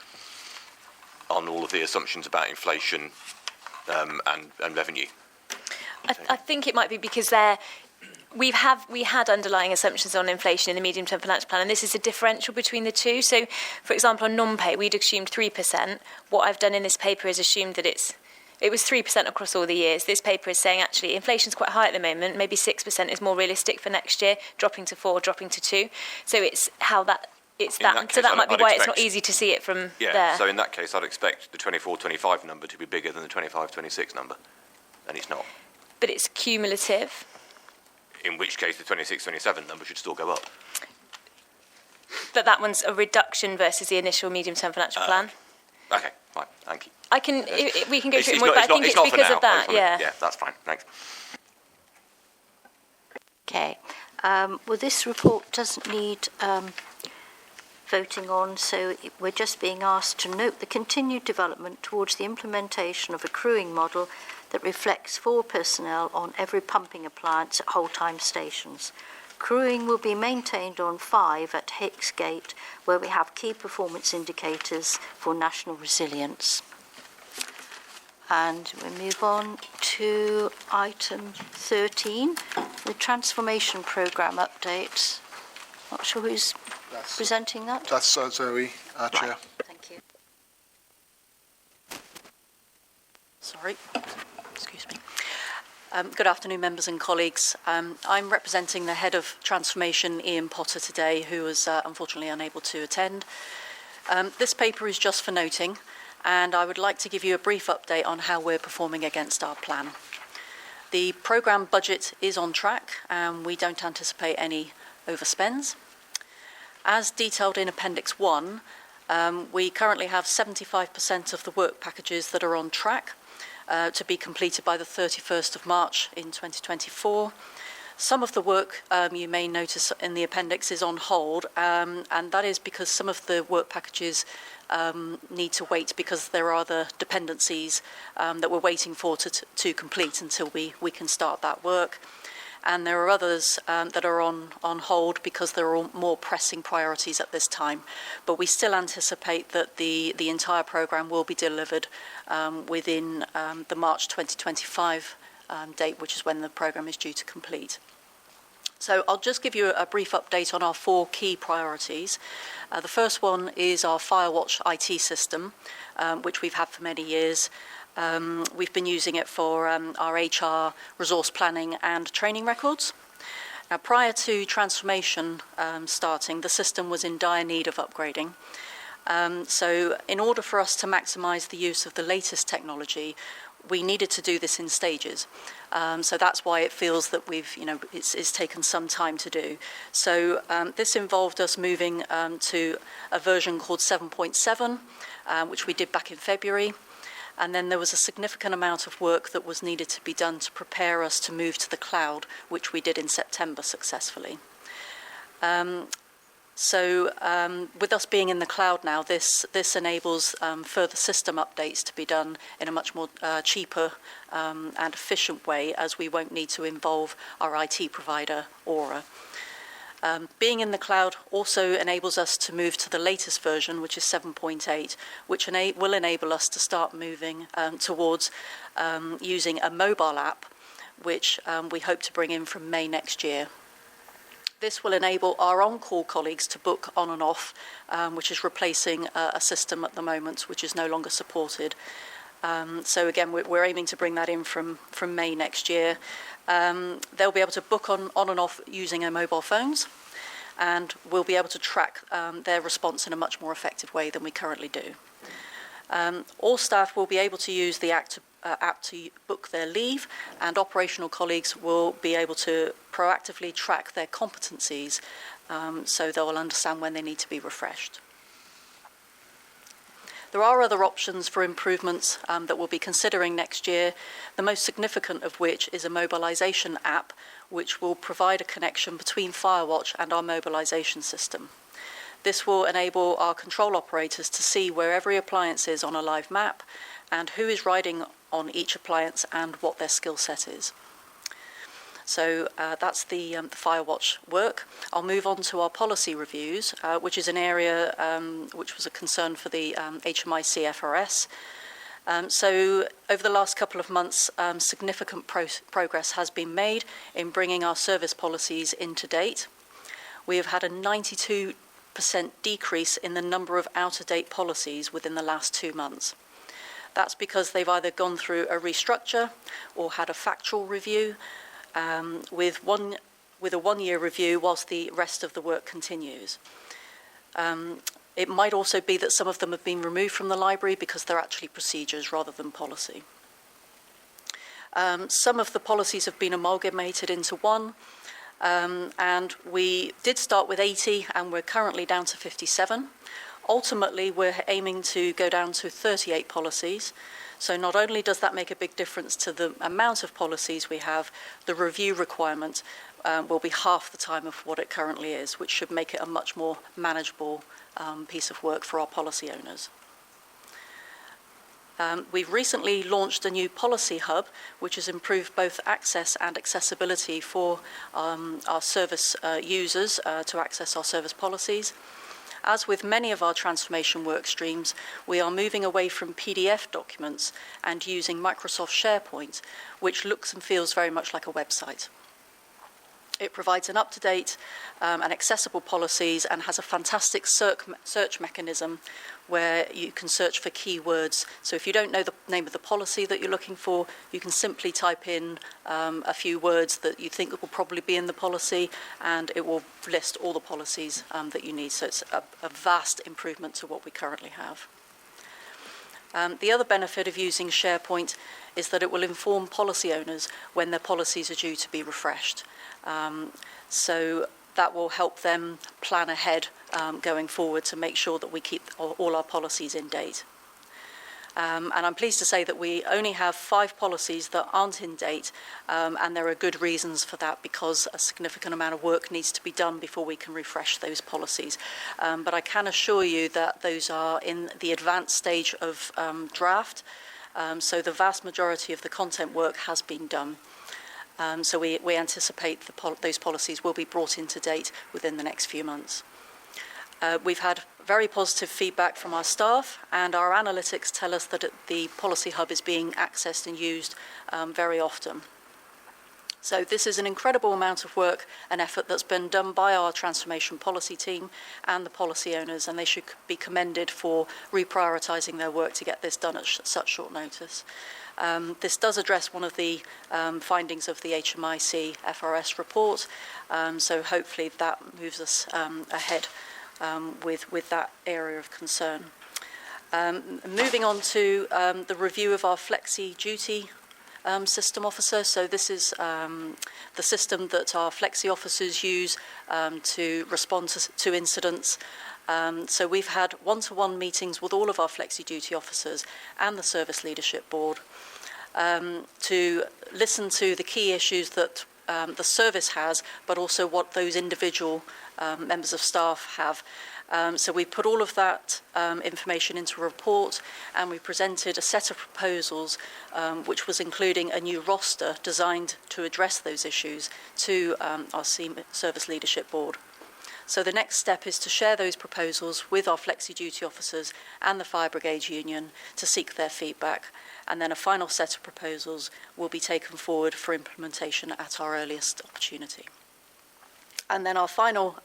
on all of the assumptions about inflation and revenue. I think it might be because we had underlying assumptions on inflation in the medium-term financial plan, and this is a differential between the two. So, for example, on non-pay, we'd assumed 3%. What I've done in this paper is assumed that it was 3% across all the years. This paper is saying actually inflation's quite high at the moment. Maybe 6% is more realistic for next year, dropping to 4, dropping to 2. So it's how that. It's that. So that might be why it's not easy to see it from there. So in that case, I'd expect the 24-25 number to be bigger than the 25-26 number, and it's not. But it's cumulative. In which case, the 26-27 number should still go up. But that one's a reduction versus the initial medium-term financial plan. Okay, fine, thank you. We can go through it more, but I think it's because of that. Yeah, that's fine. Thanks. Okay. Well, this report doesn't need voting on, so we're just being asked to note the continued development towards the implementation of a crewing model that reflects 4 personnel on every pumping appliance at whole-time stations. Crewing will be maintained on 5 at Hicks Gate, where we have key performance indicators for national resilience. And we move on to item 13, the transformation programme update. Not sure who's presenting that. That's Zoe, our Chair. Right. Thank you. Sorry. Excuse me. Good afternoon, members and colleagues. I'm representing the Head of Transformation, Ian Potter, today, who was unfortunately unable to attend. This paper is just for noting, and I would like to give you a brief update on how we're performing against our plan. The programme budget is on track, and we don't anticipate any overspends. As detailed in Appendix 1, we currently have 75% of the work packages that are on track to be completed by the 31st of March in 2024. Some of the work you may notice in the appendix is on hold, and that is because some of the work packages need to wait because there are other dependencies that we're waiting for to complete until we can start that work. And there are others that are on hold because there are more pressing priorities at this time. But we still anticipate that the entire programme will be delivered within the March 2025 date, which is when the programme is due to complete. So I'll just give you a brief update on our 4 key priorities. The first one is our Firewatch IT system, which we've had for many years. We've been using it for our HR resource planning and training records. Now, prior to transformation starting, the system was in dire need of upgrading. So in order for us to maximise the use of the latest technology, we needed to do this in stages. So that's why it feels that it's taken some time to do. So this involved us moving to a version called 7.7, which we did back in February. And then there was a significant amount of work that was needed to be done to prepare us to move to the cloud, which we did in September successfully. With us being in the cloud now, this enables further system updates to be done in a much more cheaper and efficient way, as we won't need to involve our IT provider, Aura. Being in the cloud also enables us to move to the latest version, which is 7.8, which will enable us to start moving towards using a mobile app, which we hope to bring in from May next year. This will enable our on-call colleagues to book on and off, which is replacing a system at the moment which is no longer supported. So again, we're aiming to bring that in from May next year. They'll be able to book on and off using their mobile phones, and we'll be able to track their response in a much more effective way than we currently do. All staff will be able to use the app to book their leave, and operational colleagues will be able to proactively track their competencies, so they'll understand when they need to be refreshed. There are other options for improvements that we'll be considering next year, the most significant of which is a mobilisation app, which will provide a connection between Firewatch and our mobilisation system. This will enable our control operators to see where every appliance is on a live map and who is riding on each appliance and what their skill set is. So that's the Firewatch work. I'll move on to our policy reviews, which is an area which was a concern for the HMIC FRS. So over the last couple of months, significant progress has been made in bringing our service policies into date. We have had a 92% decrease in the number of out-of-date policies within the last 2 months. That's because they've either gone through a restructure or had a factual review, with a one-year review whilst the rest of the work continues. It might also be that some of them have been removed from the library because they're actually procedures rather than policy. Some of the policies have been amalgamated into one, and we did start with 80 and we're currently down to 57. Ultimately, we're aiming to go down to 38 policies. So not only does that make a big difference to the amount of policies we have, the review requirement will be half the time of what it currently is, which should make it a much more manageable piece of work for our policy owners. We've recently launched a new policy hub, which has improved both access and accessibility for our service users to access our service policies. As with many of our transformation work streams, we are moving away from PDF documents and using Microsoft SharePoint, which looks and feels very much like a website. It provides an up-to-date and accessible policies and has a fantastic search mechanism where you can search for keywords. So if you don't know the name of the policy that you're looking for, you can simply type in a few words that you think will probably be in the policy, and it will list all the policies that you need. So it's a vast improvement to what we currently have. The other benefit of using SharePoint is that it will inform policy owners when their policies are due to be refreshed. So that will help them plan ahead going forward to make sure that we keep all our policies in date. And I'm pleased to say that we only have 5 policies that aren't in date, and there are good reasons for that, because a significant amount of work needs to be done before we can refresh those policies. But I can assure you that those are in the advanced stage of draft, so the vast majority of the content work has been done. So we anticipate those policies will be brought into date within the next few months. We've had very positive feedback from our staff, and our analytics tell us that the Policy Hub is being accessed and used very often. So this is an incredible amount of work and effort that's been done by our transformation policy team and the policy owners, and they should be commended for reprioritising their work to get this done at such short notice. This does address one of the findings of the HMIC FRS report, so hopefully that moves us ahead with that area of concern. Moving on to the review of our flexi duty system officer. So this is the system that our flexi officers use to respond to incidents. So we've had one-to-one meetings with all of our flexi duty officers and the service leadership board to listen to the key issues that the service has, but also what those individual members of staff have. So we put all of that information into a report, and we presented a set of proposals which was including a new roster designed to address those issues to our service leadership board. So the next step is to share those proposals with our flexi duty officers and the Fire Brigade Union to seek their feedback, and then a final set of proposals will be taken forward for implementation at our earliest opportunity. And then our final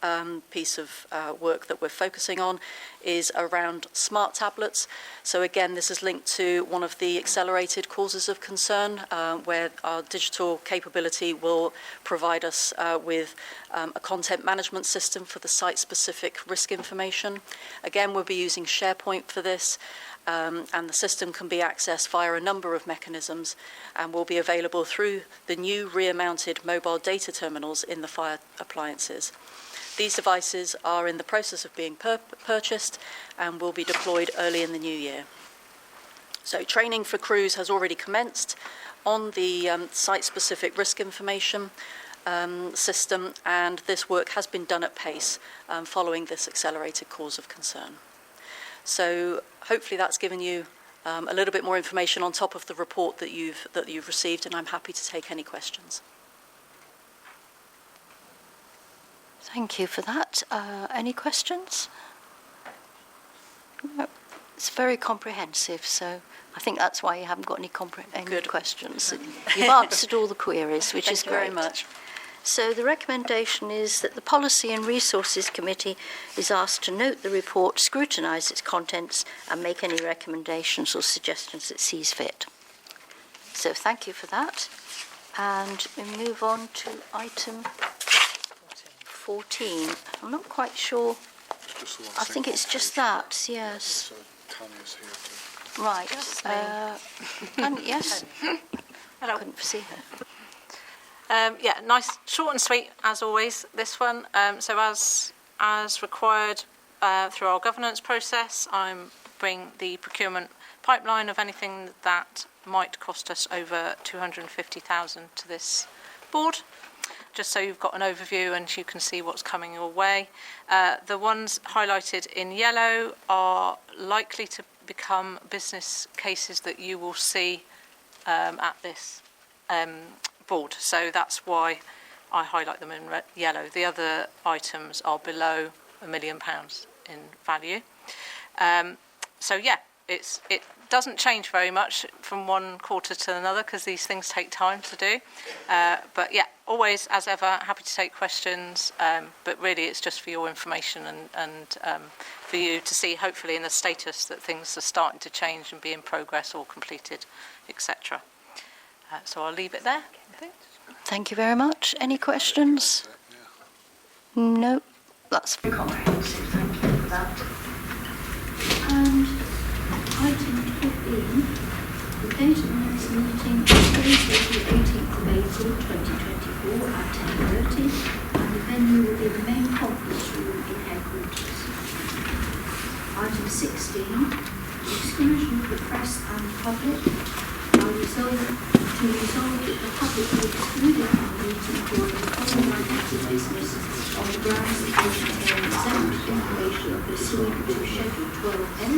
piece of work that we're focusing on is around smart tablets. So again, this is linked to one of the accelerated causes of concern, where our digital capability will provide us with a content management system for the site-specific risk information. Again, we'll be using SharePoint for this. And the system can be accessed via a number of mechanisms and will be available through the new rear-mounted mobile data terminals in the fire appliances. These devices are in the process of being purchased and will be deployed early in the new year. So training for crews has already commenced on the site-specific risk information system, and this work has been done at pace following this accelerated cause of concern. So hopefully that's given you a little bit more information on top of the report that you've received, and I'm happy to take any questions. Thank you for that. Any questions? No. It's very comprehensive, so I think that's why you haven't got any questions. You've answered all the queries, which is great. Thank you very much. So the recommendation is that the Policy and Resources Committee is asked to note the report, scrutinise its contents and make any recommendations or suggestions it sees fit. So thank you for that. And we move on to item 14. I'm not quite sure. I think it's just that, yes. Tanya's here too. Right. Yes. Hello. Couldn't see her. Yeah, nice, short and sweet as always. This one. So as required through our governance process, I'm bringing the procurement pipeline of anything that might cost us over 250,000 to this board, just so you've got an overview and you can see what's coming your way. The ones highlighted in yellow are likely to become business cases that you will see at this board. So that's why I highlight them in yellow. The other items are below £1 million in value. So yeah, it doesn't change very much from one quarter to another because these things take time to do. But yeah, always, as ever, happy to take questions. But really, it's just for your information and for you to see, hopefully, in the status that things are starting to change and be in progress or completed, etc. So I'll leave it there. Thank you very much. Any questions? No, that's very comprehensive. Thank you for that. And item 15, the date of the next meeting is Thursday, the 18th of April 2024 at 10:30, and the venue will be the main conference room in headquarters. Item 16, the exclusion of the press and the public. To resolve that the public will be excluded from the meeting during the following items of business on the grounds that they contain exempt information pursuant to Schedule 12A